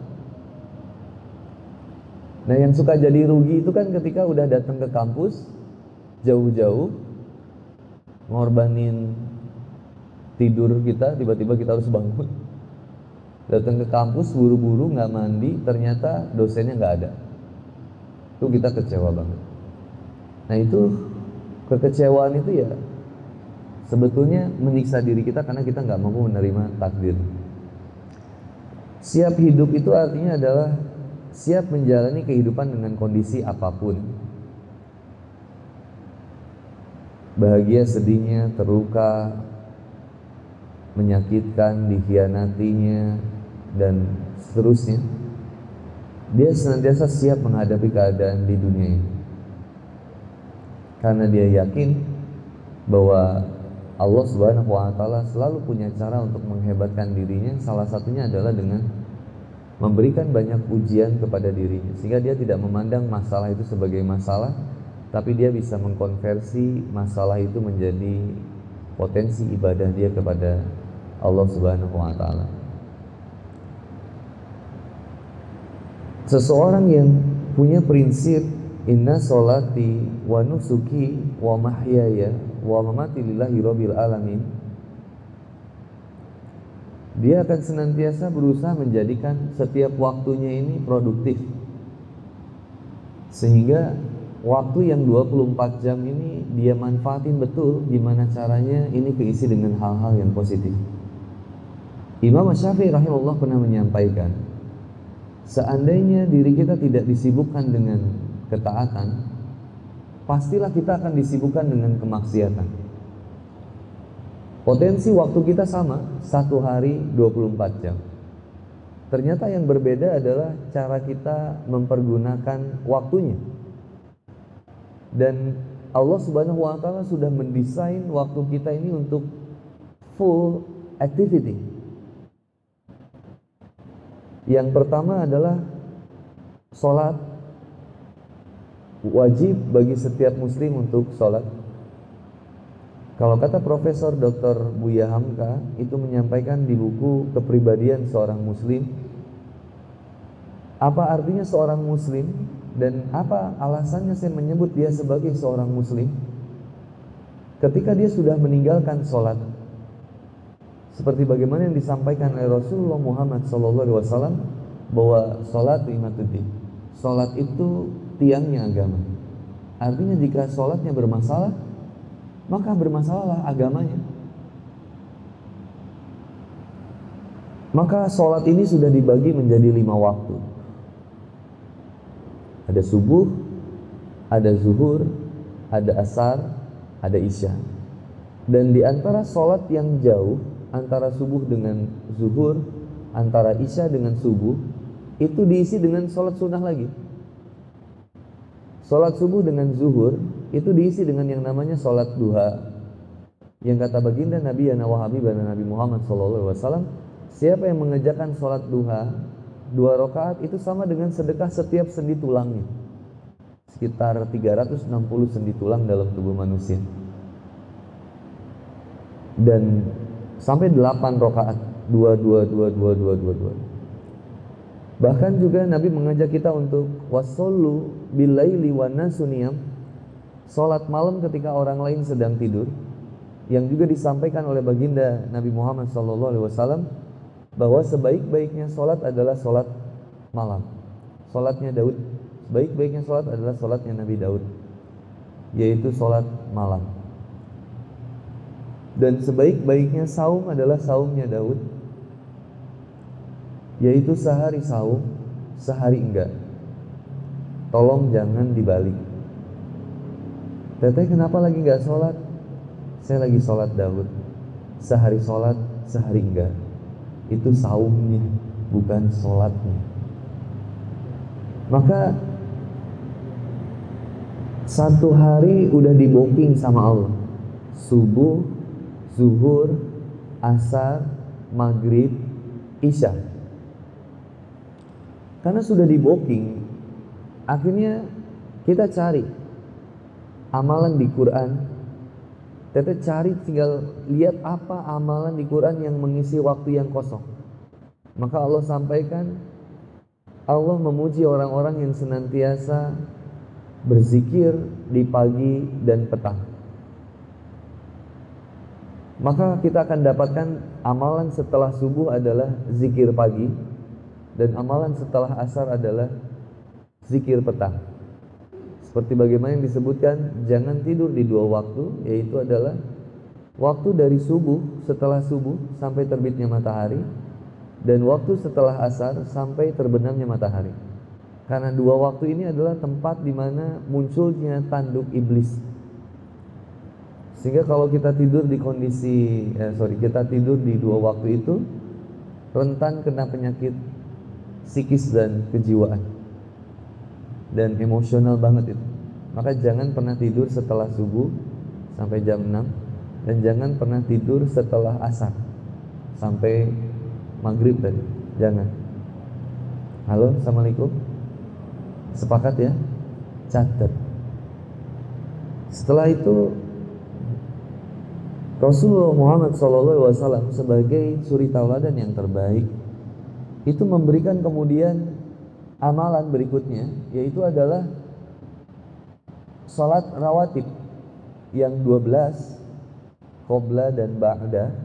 Nah, yang suka jadi rugi itu kan ketika udah datang ke kampus jauh-jauh, ngorbanin tidur kita, tiba-tiba kita harus bangun. Datang ke kampus buru-buru, nggak mandi, ternyata dosennya nggak ada. Itu kita kecewa banget. Nah, itu kekecewaan itu ya sebetulnya menyiksa diri kita karena kita nggak mampu menerima takdir. Siap hidup itu artinya adalah siap menjalani kehidupan dengan kondisi apapun. Bahagia, sedihnya, terluka, menyakitkan, dikhianatinya, dan seterusnya. Dia senantiasa siap menghadapi keadaan di dunia ini. Karena dia yakin bahwa Allah Subhanahu wa Ta'ala selalu punya cara untuk menghebatkan dirinya. Salah satunya adalah dengan memberikan banyak ujian kepada dirinya, sehingga dia tidak memandang masalah itu sebagai masalah, tapi dia bisa mengkonversi masalah itu menjadi potensi ibadah dia kepada Allah Subhanahu wa Ta'ala. Seseorang yang punya prinsip inna sholati wa nusuki wa mahyaya wa mamati lillahi rabbil alamin, dia akan senantiasa berusaha menjadikan setiap waktunya ini produktif, sehingga waktu yang 24 jam ini dia manfaatin betul. Gimana caranya ini keisi dengan hal-hal yang positif. Imam Syafi'i rahimahullah pernah menyampaikan, seandainya diri kita tidak disibukkan dengan ketaatan, pastilah kita akan disibukkan dengan kemaksiatan. Potensi waktu kita sama, 1 hari 24 jam. Ternyata yang berbeda adalah cara kita mempergunakan waktunya. Dan Allah Subhanahu wa Ta'ala sudah mendesain waktu kita ini untuk full activity. Yang pertama adalah sholat. Wajib bagi setiap muslim untuk sholat. Kalau kata Profesor Dr. Buya Hamka, itu menyampaikan di buku Kepribadian Seorang Muslim, apa artinya seorang muslim dan apa alasannya saya menyebut dia sebagai seorang muslim. Ketika dia sudah meninggalkan sholat, seperti bagaimana yang disampaikan oleh Rasulullah Muhammad SAW, bahwa sholat imatuddin, sholat itu tiangnya agama. Artinya jika sholatnya bermasalah, maka bermasalahlah agamanya. Maka sholat ini sudah dibagi menjadi 5 waktu. Ada subuh, ada zuhur, ada asar, ada isya. Dan di antara sholat yang jauh, antara subuh dengan zuhur, antara isya dengan subuh, itu diisi dengan sholat sunnah lagi. Sholat subuh dengan zuhur itu diisi dengan yang namanya sholat duha, yang kata baginda Nabi wa habibana Nabi Muhammad SAW, siapa yang mengerjakan sholat duha 2 rakaat itu sama dengan sedekah setiap sendi tulangnya, sekitar 360 sendi tulang dalam tubuh manusia. Dan sampai 8 rakaat, 2. Bahkan juga Nabi mengajak kita untuk wasollu billaili wan nasu niyam, salat malam ketika orang lain sedang tidur, yang juga disampaikan oleh baginda Nabi Muhammad SAW bahwa sebaik-baiknya salat adalah salat malam. Salatnya Daud, sebaik-baiknya salat adalah salatnya Nabi Daud, yaitu salat malam. Dan sebaik-baiknya saum adalah saumnya Daud, yaitu sehari saum, sehari enggak. Tolong jangan dibalik. Teteh kenapa lagi enggak sholat? Saya lagi sholat Daud. Sehari sholat, sehari enggak. Itu saumnya, bukan sholatnya. Maka 1 hari udah di-booking sama Allah. Subuh, zuhur, asar, maghrib, isya. Karena sudah di-booking, akhirnya kita cari amalan di Quran. Teteh cari, tinggal lihat apa amalan di Quran yang mengisi waktu yang kosong. Maka Allah sampaikan, Allah memuji orang-orang yang senantiasa berzikir di pagi dan petang. Maka kita akan dapatkan amalan setelah subuh adalah zikir pagi, dan amalan setelah asar adalah zikir petang. Seperti bagaimana yang disebutkan, jangan tidur di dua waktu, yaitu adalah waktu dari subuh, setelah subuh sampai terbitnya matahari, dan waktu setelah asar sampai terbenamnya matahari. Karena dua waktu ini adalah tempat di mana munculnya tanduk iblis. Sehingga kalau kita tidur di kita tidur di dua waktu itu, rentan kena penyakit psikis dan kejiwaan, dan emosional banget itu. Maka jangan pernah tidur setelah subuh sampai jam 6, dan jangan pernah tidur setelah asar sampai maghrib tadi. Jangan. Halo, assalamualaikum. Sepakat ya? Catat. Setelah itu Rasulullah Muhammad SAW sebagai suri tauladan yang terbaik itu memberikan kemudian amalan berikutnya, yaitu adalah salat rawatib yang 12 qobla dan ba'da,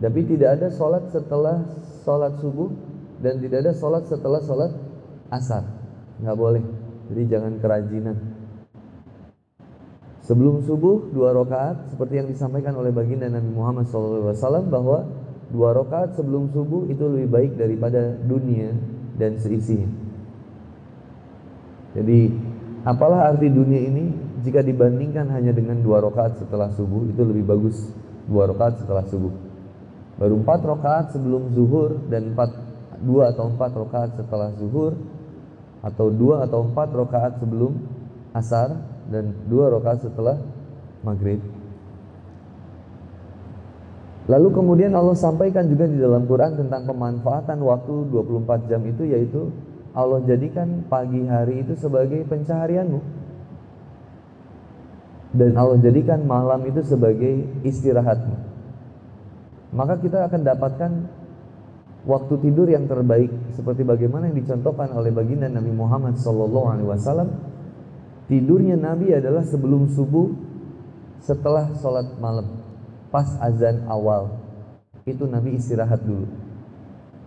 tapi tidak ada salat setelah salat subuh dan tidak ada salat setelah salat asar. Nggak boleh, jadi jangan kerajinan. Sebelum subuh 2 rakaat seperti yang disampaikan oleh baginda Nabi Muhammad SAW, bahwa 2 rakaat sebelum subuh itu lebih baik daripada dunia dan seisinya. Jadi apalah arti dunia ini jika dibandingkan hanya dengan 2 rakaat setelah subuh, itu lebih bagus 2 rakaat setelah subuh. Baru 4 rakaat sebelum zuhur dan 2 atau 4 rakaat setelah zuhur, atau 2 atau 4 rakaat sebelum asar, dan 2 rakaat setelah maghrib. Lalu kemudian Allah sampaikan juga di dalam Quran tentang pemanfaatan waktu 24 jam itu, yaitu Allah jadikan pagi hari itu sebagai pencaharianmu, dan Allah jadikan malam itu sebagai istirahatmu. Maka kita akan dapatkan waktu tidur yang terbaik seperti bagaimana yang dicontohkan oleh baginda Nabi Muhammad SAW. Tidurnya Nabi adalah sebelum subuh, setelah sholat malam, pas azan awal, itu Nabi istirahat dulu.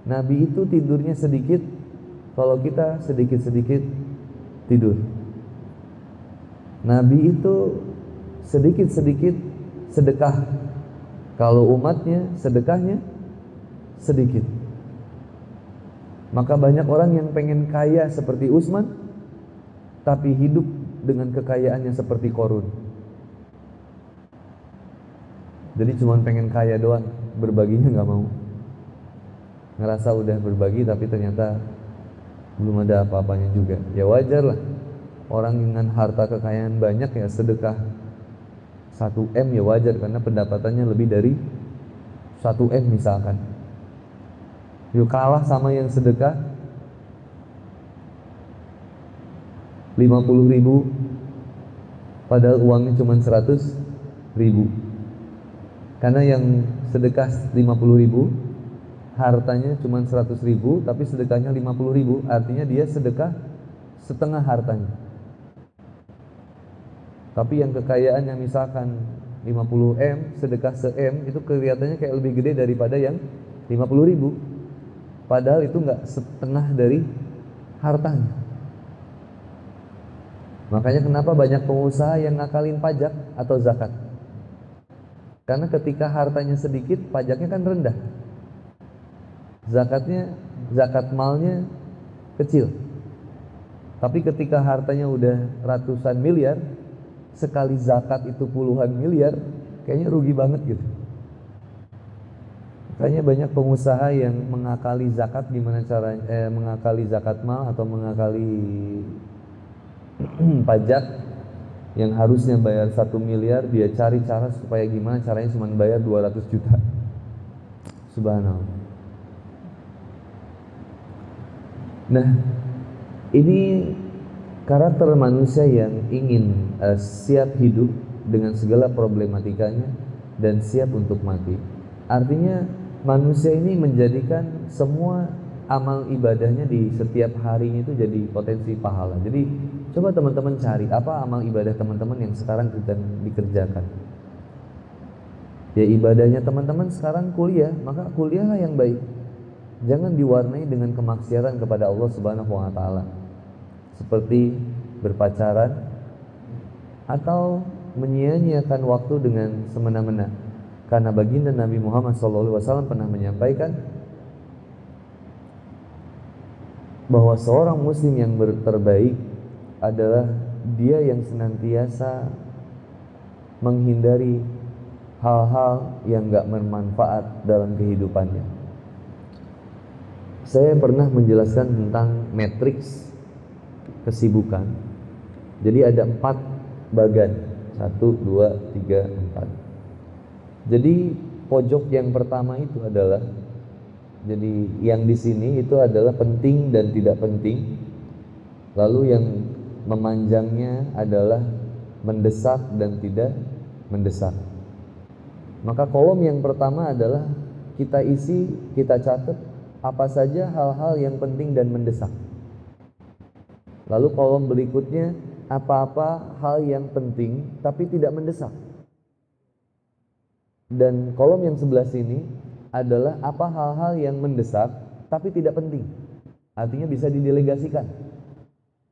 Nabi itu tidurnya sedikit, kalau kita sedikit-sedikit tidur. Nabi itu sedikit-sedikit sedekah, kalau umatnya sedekahnya sedikit. Maka banyak orang yang pengen kaya seperti Utsman, tapi hidup dengan kekayaannya seperti Qarun. Jadi cuma pengen kaya doang, berbaginya nggak mau. Ngerasa udah berbagi tapi ternyata belum ada apa-apanya juga. Ya wajar lah, orang dengan harta kekayaan banyak ya sedekah 1M ya wajar, karena pendapatannya lebih dari 1M misalkan. Yuk kalah sama yang sedekah 50.000 padahal uangnya cuma 100.000. Karena yang sedekah 50.000 hartanya cuma 100.000, tapi sedekahnya 50.000, artinya dia sedekah setengah hartanya. Tapi yang kekayaan yang misalkan 50M, sedekah se-M, itu kelihatannya kayak lebih gede daripada yang 50.000. Padahal itu nggak setengah dari hartanya. Makanya kenapa banyak pengusaha yang ngakalin pajak atau zakat? Karena ketika hartanya sedikit, pajaknya kan rendah. Zakat malnya kecil. Tapi ketika hartanya udah ratusan miliar, sekali zakat itu puluhan miliar, kayaknya rugi banget gitu. Makanya banyak pengusaha yang mengakali zakat, gimana caranya mengakali zakat mal atau mengakali pajak yang harusnya bayar 1 miliar, dia cari cara supaya gimana caranya cuma bayar 200 juta. Subhanallah. Nah, ini karakter manusia yang ingin siap hidup dengan segala problematikanya dan siap untuk mati. Artinya manusia ini menjadikan semua amal ibadahnya di setiap harinya itu jadi potensi pahala. Jadi coba teman-teman cari apa amal ibadah teman-teman yang sekarang sedang dikerjakan. Ya ibadahnya teman-teman sekarang kuliah, maka kuliahlah yang baik. Jangan diwarnai dengan kemaksiatan kepada Allah Subhanahu wa taala. Seperti berpacaran atau menyia-nyiakan waktu dengan semena-mena. Karena baginda Nabi Muhammad SAW pernah menyampaikan bahwa seorang muslim yang terbaik adalah dia yang senantiasa menghindari hal-hal yang gak bermanfaat dalam kehidupannya. Saya pernah menjelaskan tentang matriks kesibukan. Jadi ada 4 bagan, 1, 2, 3, 4. Jadi pojok yang pertama itu adalah, jadi yang di sini itu adalah penting dan tidak penting. Lalu yang memanjangnya adalah mendesak dan tidak mendesak. Maka kolom yang pertama adalah kita isi, kita catat apa saja hal-hal yang penting dan mendesak. Lalu kolom berikutnya apa-apa hal yang penting tapi tidak mendesak. Dan kolom yang sebelah sini adalah apa hal-hal yang mendesak tapi tidak penting. Artinya bisa didelegasikan.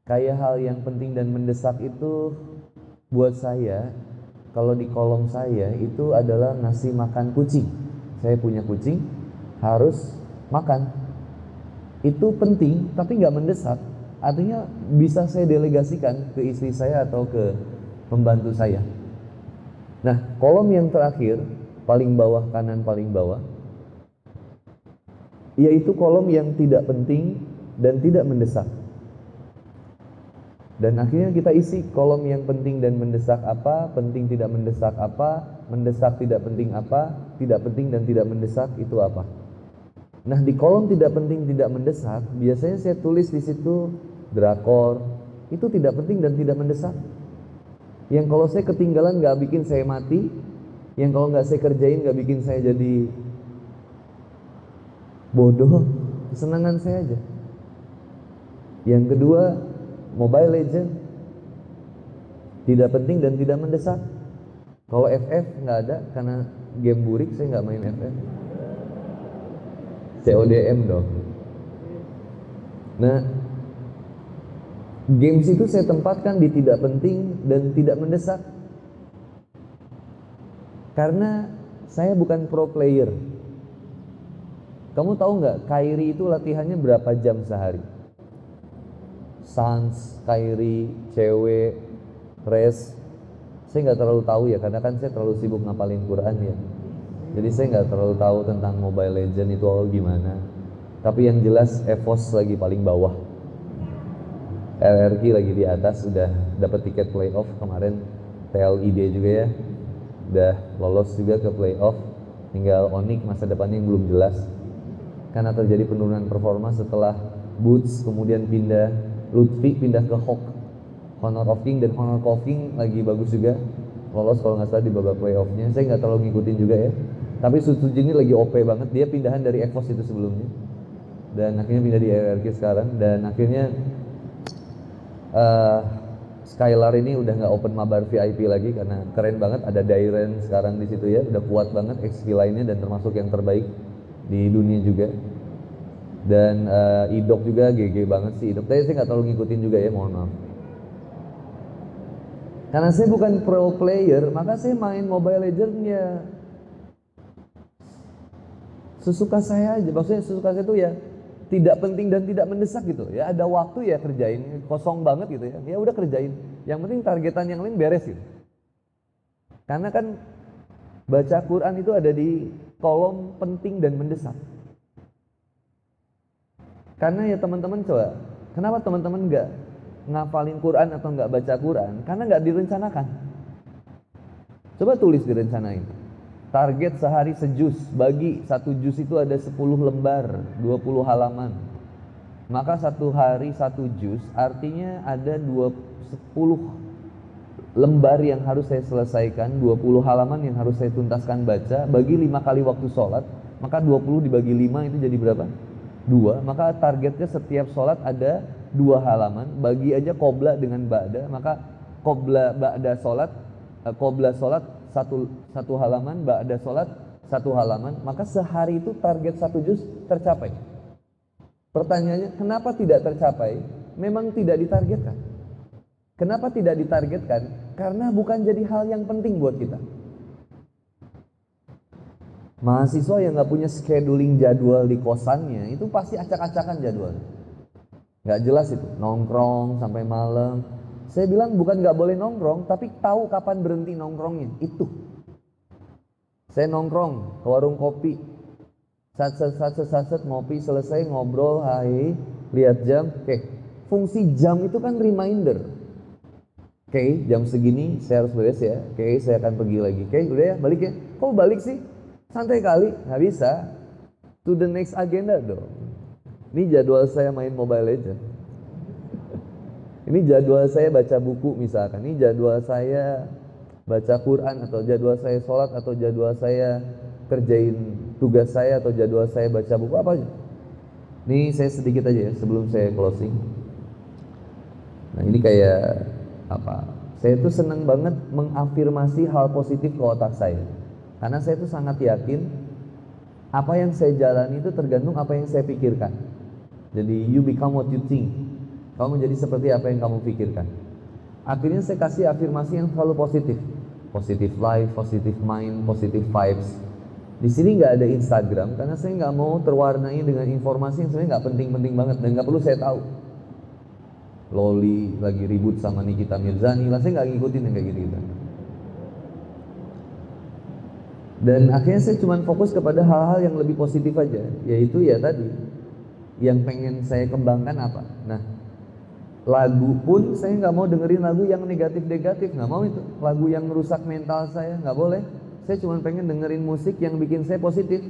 Kayak hal yang penting dan mendesak itu buat saya, kalau di kolom saya itu adalah ngasih makan kucing. Saya punya kucing, harus makan. Itu penting tapi nggak mendesak. Artinya bisa saya delegasikan ke istri saya atau ke pembantu saya. Nah, kolom yang terakhir paling bawah kanan paling bawah, yaitu kolom yang tidak penting dan tidak mendesak. Dan akhirnya kita isi kolom yang penting dan mendesak apa, penting tidak mendesak apa, mendesak tidak penting apa, tidak penting dan tidak mendesak itu apa. Nah di kolom tidak penting tidak mendesak, biasanya saya tulis di situ drakor, itu tidak penting dan tidak mendesak. Yang kalau saya ketinggalan gak bikin saya mati, yang kalau nggak saya kerjain nggak bikin saya jadi bodoh, kesenangan saya aja. Yang kedua, Mobile Legends, tidak penting dan tidak mendesak. Kalau FF nggak ada karena game burik, saya nggak main FF. CODM dong. Nah, games itu saya tempatkan di tidak penting dan tidak mendesak. Karena saya bukan pro player. Kamu tahu nggak, Kyrie itu latihannya berapa jam sehari? Suns, Kyrie, cewek, race. Saya nggak terlalu tahu ya, karena kan saya terlalu sibuk ngapalin Quran ya. Jadi saya nggak terlalu tahu tentang Mobile Legends itu gimana. Tapi yang jelas EVOS lagi paling bawah, RRQ lagi di atas, udah dapat tiket playoff kemarin. TLID juga ya, udah lolos juga ke playoff. Tinggal Onyx masa depannya yang belum jelas, karena terjadi penurunan performa setelah Boots, kemudian Lutfi pindah ke Hawk. Honor of King dan Honor of King lagi bagus juga, lolos kalau nggak salah di babak playoffnya. Saya nggak terlalu ngikutin juga ya, tapi Suzuki ini lagi OP banget. Dia pindahan dari EVOS itu sebelumnya dan akhirnya pindah di RRQ sekarang. Dan akhirnya Skylar ini udah nggak open mabar VIP lagi karena keren banget, ada Dairen sekarang di situ ya, udah kuat banget XP lainnya dan termasuk yang terbaik di dunia juga. Dan Idok juga GG banget sih Idok, tapi saya nggak terlalu ngikutin juga ya, mohon maaf. Karena saya bukan pro player, maka saya main Mobile Legends ya sesuka saya aja. Maksudnya sesuka saya itu ya tidak penting dan tidak mendesak gitu ya. Ada waktu ya kerjain, kosong banget gitu ya, ya udah kerjain. Yang penting targetan yang lain beres gitu. Karena kan baca Quran itu ada di kolom penting dan mendesak. Karena ya teman-teman coba, kenapa teman-teman nggak ngafalin Quran atau nggak baca Quran? Karena nggak direncanakan. Coba tulis direncanain. Target sehari sejuz, bagi satu juz itu ada 10 lembar, 20 halaman. Maka satu hari satu juz, artinya ada 10 lembar yang harus saya selesaikan, 20 halaman yang harus saya tuntaskan baca, bagi 5 kali waktu sholat. Maka 20 dibagi 5 itu jadi berapa? 2, maka targetnya setiap sholat ada 2 halaman. Bagi aja qobla dengan ba'da, maka qobla ba'da sholat, qobla sholat satu halaman, ba'da sholat 1 halaman, maka sehari itu target 1 juz tercapai. Pertanyaannya, kenapa tidak tercapai? Memang tidak ditargetkan. Kenapa tidak ditargetkan? Karena bukan jadi hal yang penting buat kita. Mahasiswa yang nggak punya scheduling jadwal di kosannya itu pasti acak-acakan jadwal. Nggak jelas itu, nongkrong sampai malam. Saya bilang bukan nggak boleh nongkrong, tapi tahu kapan berhenti nongkrongnya. Itu. Saya nongkrong ke warung kopi, saset ngopi selesai ngobrol, hai, lihat jam, oke. Fungsi jam itu kan reminder. Oke, jam segini saya harus beres ya. Oke, saya akan pergi lagi. Oke, udah ya, balik ya. Kok balik sih? Santai kali, nggak bisa. To the next agenda dong. Ini jadwal saya main Mobile Legends. Ini jadwal saya baca buku misalkan. Ini jadwal saya baca Quran, atau jadwal saya sholat, atau jadwal saya kerjain tugas saya, atau jadwal saya baca buku, apa aja. Ini saya sedikit aja ya sebelum saya closing. Nah ini kayak apa? Saya tuh senang banget mengafirmasi hal positif ke otak saya. Karena saya tuh sangat yakin apa yang saya jalani itu tergantung apa yang saya pikirkan. Jadi you become what you think. Kamu menjadi seperti apa yang kamu pikirkan. Akhirnya saya kasih afirmasi yang selalu positif. Positive life, positive mind, positive vibes. Di sini nggak ada Instagram karena saya nggak mau terwarnai dengan informasi yang sebenarnya nggak penting-penting banget dan nggak perlu saya tahu. Loli lagi ribut sama Nikita Mirzani, lah saya nggak ngikutin yang kayak gitu. Dan akhirnya saya cuma fokus kepada hal-hal yang lebih positif aja, yaitu ya tadi yang pengen saya kembangkan apa. Nah, lagu pun saya nggak mau dengerin lagu yang negatif-negatif, nggak mau itu. Lagu yang merusak mental saya nggak boleh. Saya cuma pengen dengerin musik yang bikin saya positif.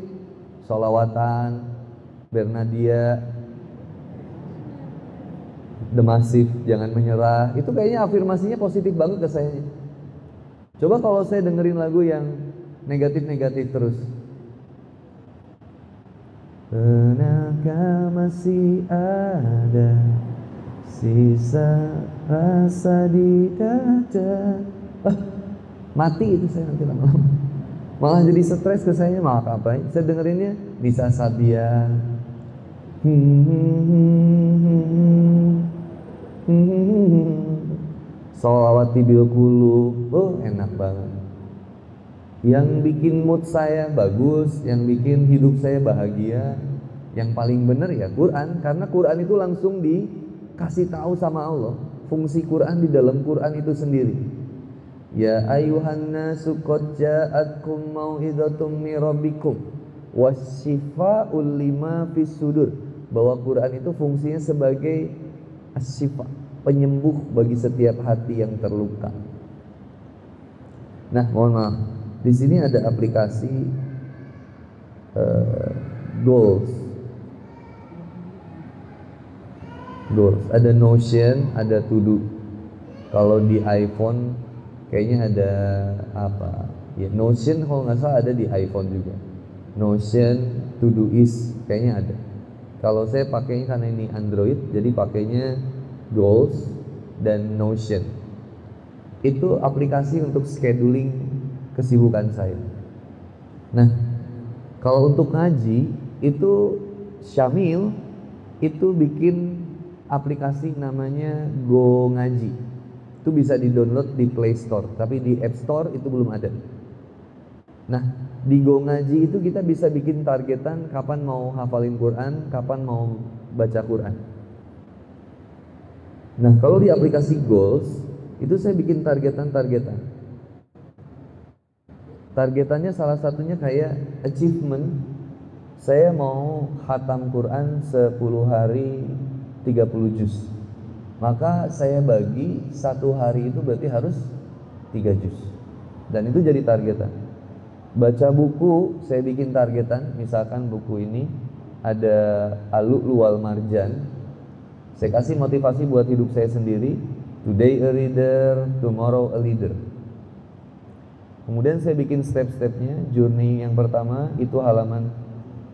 Sholawatan, Bernadia, The Massive, Jangan Menyerah. Itu kayaknya afirmasinya positif banget ke saya. Coba kalau saya dengerin lagu yang negatif-negatif terus. Pernahkah masih ada sisa rasa di dada? Mati itu saya nanti lama-lama. Malah jadi stres ke saya, malah ngapain? Saya dengerinnya Nisa Sabian. Sholawati bil qulub. Oh, enak banget. Yang bikin mood saya bagus, yang bikin hidup saya bahagia, yang paling benar ya Quran, karena Quran itu langsung dikasih tahu sama Allah. Fungsi Quran di dalam Quran itu sendiri. Ya ayuhan nasu qad ja'atkum mau'izatum mir rabbikum wasyifa'ul lima fis sudur. Bahwa Quran itu fungsinya sebagai asyifa, penyembuh bagi setiap hati yang terluka. Nah, mohon maaf. Di sini ada aplikasi Goals. Ada Notion, ada To Do. Kalau di iPhone kayaknya ada apa? Ya Notion kalau nggak salah ada di iPhone juga. Notion, Todoist kayaknya ada. Kalau saya pakainya karena ini Android, jadi pakainya Goals dan Notion. Itu aplikasi untuk scheduling kesibukan saya. Nah, kalau untuk ngaji itu Syamil itu bikin aplikasi namanya Go Ngaji. Itu bisa di-download di Play Store, tapi di App Store itu belum ada. Nah, di Go Ngaji itu kita bisa bikin targetan kapan mau hafalin Quran, kapan mau baca Quran. Nah, kalau di aplikasi Goals itu saya bikin targetan. Targetannya salah satunya kayak achievement. Saya mau khatam Quran 10 hari 30 juz. Maka saya bagi 1 hari itu berarti harus 3 juz. Dan itu jadi targetan. Baca buku saya bikin targetan. Misalkan buku ini ada Al-Lu'lu' wal Marjan. Saya kasih motivasi buat hidup saya sendiri. Today a reader, tomorrow a leader. Kemudian saya bikin step-stepnya. Journey yang pertama itu halaman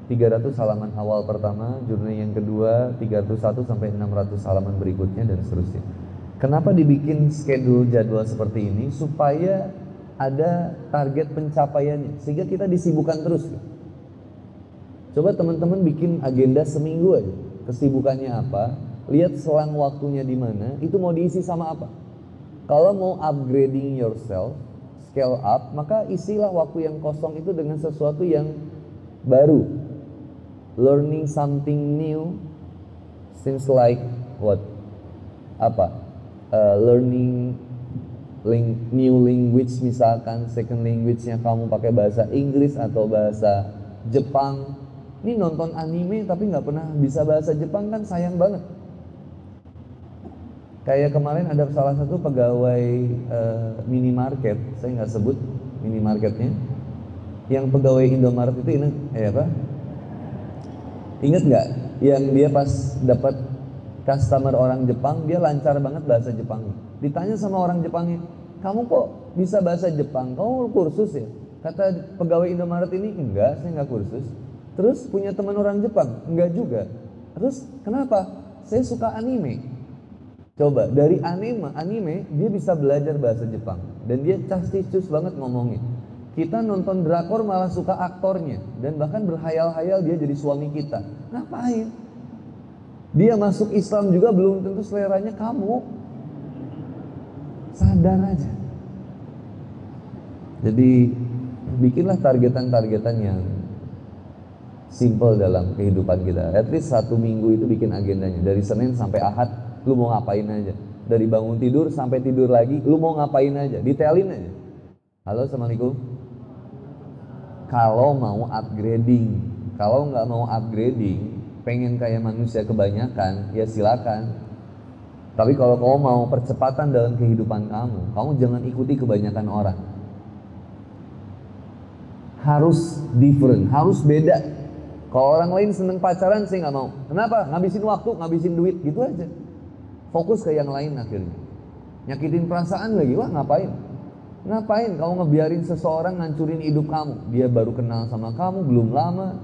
300 halaman awal pertama, jurnal yang kedua 301 sampai 600 halaman berikutnya, dan seterusnya. Kenapa dibikin schedule jadwal seperti ini? Supaya ada target pencapaiannya, sehingga kita disibukkan terus. Coba teman-teman bikin agenda seminggu aja, kesibukannya apa, lihat selang waktunya di mana, itu mau diisi sama apa. Kalau mau upgrading yourself, scale up, maka isilah waktu yang kosong itu dengan sesuatu yang baru. Learning something new seems like what? Apa? Learning new language, misalkan second language-nya kamu pakai bahasa Inggris atau bahasa Jepang. Ini nonton anime tapi nggak pernah bisa bahasa Jepang, kan sayang banget. Kayak kemarin ada salah satu pegawai minimarket, saya nggak sebut minimarketnya, yang pegawai Indomaret itu ingat nggak? Yang dia pas dapat customer orang Jepang, dia lancar banget bahasa Jepangnya. Ditanya sama orang Jepangnya, kamu kok bisa bahasa Jepang? Kamu kursus ya? Kata pegawai Indomaret ini, enggak, saya nggak kursus. Terus punya teman orang Jepang? Enggak juga. Terus kenapa? Saya suka anime. Coba dari anime dia bisa belajar bahasa Jepang, dan dia casticus banget ngomongnya. Kita nonton drakor malah suka aktornya, dan bahkan berhayal-hayal dia jadi suami kita. Ngapain? Dia masuk Islam juga belum tentu seleranya kamu. Sadar aja. Jadi bikinlah targetan-targetan yang simple dalam kehidupan kita. At least 1 minggu itu bikin agendanya. Dari Senin sampai Ahad, lu mau ngapain aja. Dari bangun tidur sampai tidur lagi, lu mau ngapain aja. Detailin aja. Halo, assalamualaikum. Kalau mau upgrading, kalau nggak mau upgrading, pengen kayak manusia kebanyakan, ya silakan. Tapi kalau kamu mau percepatan dalam kehidupan kamu jangan ikuti kebanyakan orang. Harus different, harus beda. Kalau orang lain seneng pacaran, saya nggak mau. Kenapa? Ngabisin waktu, ngabisin duit, gitu aja. Fokus ke yang lain akhirnya. Nyakitin perasaan lagi, wah ngapain? Ngapain kamu ngebiarin seseorang ngancurin hidup kamu? Dia baru kenal sama kamu, belum lama.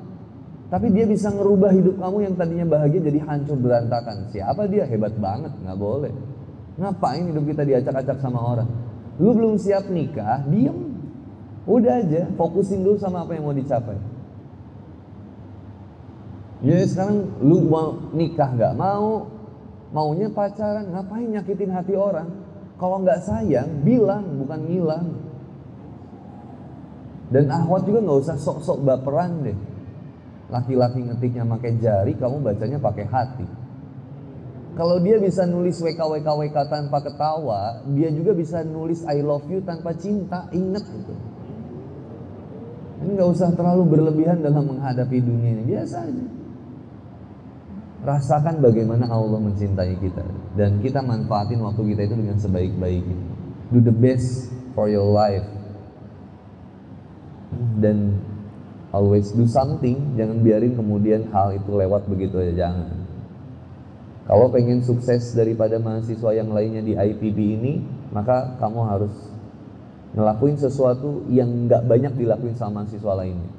Tapi dia bisa ngerubah hidup kamu yang tadinya bahagia jadi hancur berantakan. Siapa dia? Hebat banget, nggak boleh. Ngapain hidup kita diacak-acak sama orang? Lu belum siap nikah, diem. Udah aja, fokusin dulu sama apa yang mau dicapai. Ya sekarang lu mau nikah nggak mau, maunya pacaran, ngapain nyakitin hati orang? Kalau nggak sayang, bilang, bukan ngilang. Dan akhwat juga nggak usah sok-sok baperan deh. Laki-laki ngetiknya pakai jari, kamu bacanya pakai hati. Kalau dia bisa nulis WK tanpa ketawa, dia juga bisa nulis I love you tanpa cinta. Ingat itu. Ini nggak usah terlalu berlebihan dalam menghadapi dunia ini, biasa aja. Rasakan bagaimana Allah mencintai kita, dan kita manfaatin waktu kita itu dengan sebaik-baiknya. Do the best for your life, dan always do something. Jangan biarin kemudian hal itu lewat begitu aja, jangan. Kalau pengen sukses daripada mahasiswa yang lainnya di IPB ini, maka kamu harus ngelakuin sesuatu yang nggak banyak dilakuin sama mahasiswa lainnya.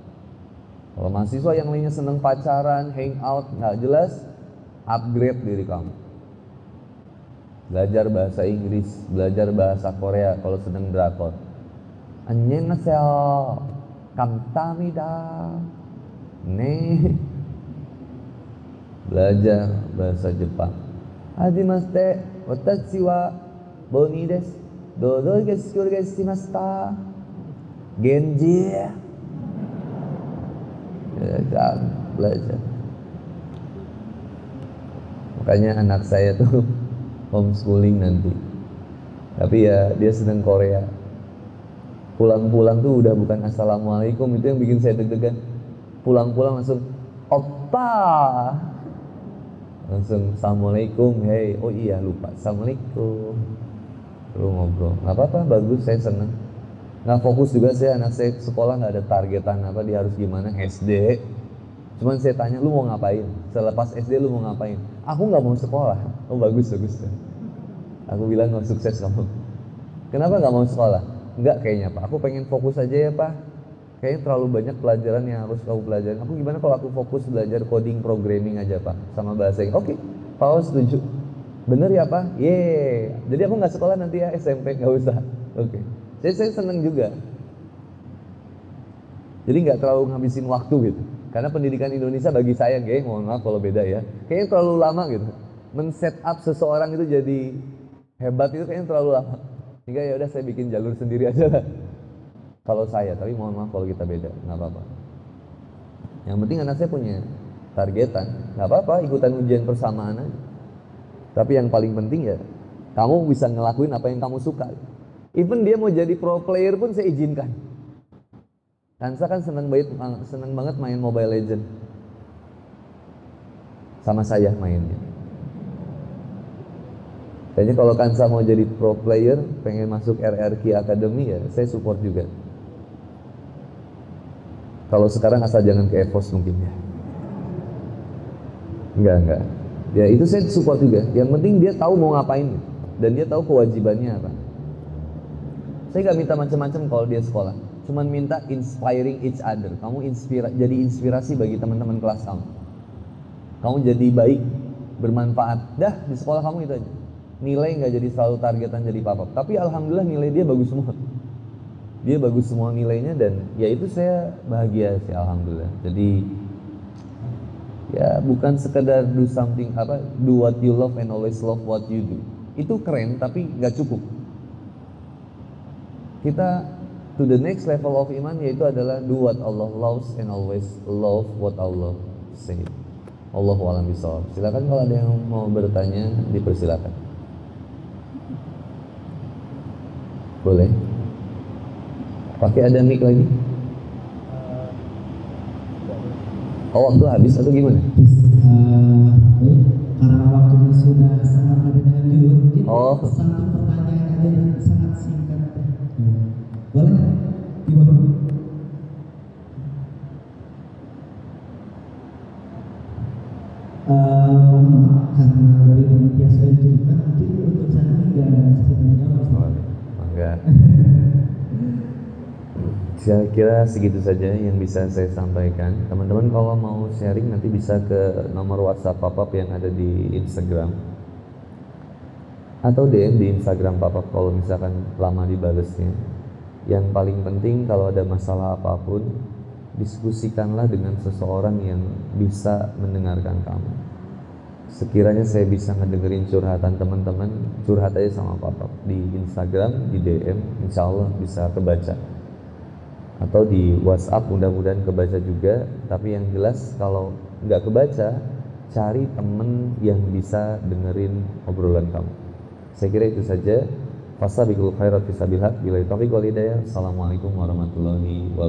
Kalau mahasiswa yang lainnya seneng pacaran, hangout, nggak jelas, upgrade diri kamu. Belajar bahasa Inggris, belajar bahasa Korea kalau sedang drakor. Annyeonghaseyo, kamsahamnida. Nih. Belajar bahasa Jepang. Hajimashite, watashi wa Boni desu. Dodo desu shimashita. Genji. Belajar. Makanya anak saya tuh homeschooling nanti. Tapi ya dia sedang Korea. Pulang-pulang tuh udah bukan assalamualaikum, itu yang bikin saya deg-degan. Pulang-pulang langsung oppa. Langsung assalamualaikum, hey, oh iya lupa, assalamualaikum. Lu ngobrol, nggak apa-apa, bagus, saya seneng. Nggak fokus juga saya, anak saya sekolah nggak ada targetan apa dia harus gimana, SD. Cuman saya tanya, lu mau ngapain? Selepas SD lu mau ngapain? Aku nggak mau sekolah. Oh bagus. Aku bilang nggak sukses kamu. Kenapa nggak mau sekolah? Enggak kayaknya Pak, aku pengen fokus aja ya Pak. kayaknya terlalu banyak pelajaran yang harus kamu pelajarin. Aku gimana kalau aku fokus belajar coding programming aja Pak, sama bahasa Inggris? Oke, Pak setuju. Bener ya Pak? Yeay. Jadi aku nggak sekolah nanti ya SMP, nggak usah. Oke. Jadi saya seneng juga. Jadi nggak terlalu ngabisin waktu gitu. Karena pendidikan Indonesia bagi saya, mohon maaf kalau beda ya, kayaknya terlalu lama gitu. Men-set up seseorang itu jadi hebat itu kayaknya terlalu lama. Sehingga ya udah saya bikin jalur sendiri aja lah. Kalau saya, tapi mohon maaf kalau kita beda, nggak apa-apa. Yang penting anak saya punya targetan, nggak apa-apa ikutan ujian persamaan aja. Tapi yang paling penting ya, kamu bisa ngelakuin apa yang kamu suka. Even dia mau jadi pro player pun saya izinkan. Kansa kan seneng banget main Mobile Legend. Sama saya mainnya. Kayaknya kalau Kansa mau jadi pro player, pengen masuk RRQ Academy ya, saya support juga. Kalau sekarang asal jangan ke EVOS mungkin ya. Enggak. Ya itu saya support juga. Yang penting dia tahu mau ngapain dan dia tahu kewajibannya apa. Saya nggak minta macam-macam kalau dia sekolah. Cuman minta inspiring each other. Kamu jadi inspirasi bagi teman-teman kelas kamu. Kamu jadi baik, bermanfaat. Dah di sekolah kamu itu aja. Nilai nggak jadi selalu targetan jadi papap. Tapi alhamdulillah nilai dia bagus semua. Dia bagus semua nilainya dan ya itu saya bahagia sih alhamdulillah. Jadi ya bukan sekedar do what you love and always love what you do. Itu keren tapi nggak cukup. Kita to the next level of iman yaitu adalah do what Allah loves and always love what Allah says. Allahu a'lam bishawab. Silakan kalau ada yang mau bertanya dipersilakan. Boleh. Pakai ada mic lagi? Oh waktu habis atau gimana? Karena waktunya sudah sangat padat dengan judul, mungkin satu pertanyaan aja yang sangat singkat. Boleh? Gimana? Karena dari panitia sudah dicukupkan, mungkin untuk saat ini nggak ada sesi tanya jawab. Enggak. Saya kira segitu saja yang bisa saya sampaikan. Teman-teman kalau mau sharing nanti bisa ke nomor WhatsApp Papap yang ada di Instagram atau DM di Instagram Papap kalau misalkan lama dibalesnya. Yang paling penting kalau ada masalah apapun, diskusikanlah dengan seseorang yang bisa mendengarkan kamu. Sekiranya saya bisa ngedengerin curhatan teman-teman, curhat aja sama Papap di Instagram, di DM, insya Allah bisa kebaca. Atau di WhatsApp mudah-mudahan kebaca juga. Tapi yang jelas kalau nggak kebaca, cari temen yang bisa dengerin obrolan kamu. Saya kira itu saja. Fastabiqul khairat fisabilillah. Billahi taufiq wal hidayah. Assalamualaikum warahmatullahi wabarakatuh.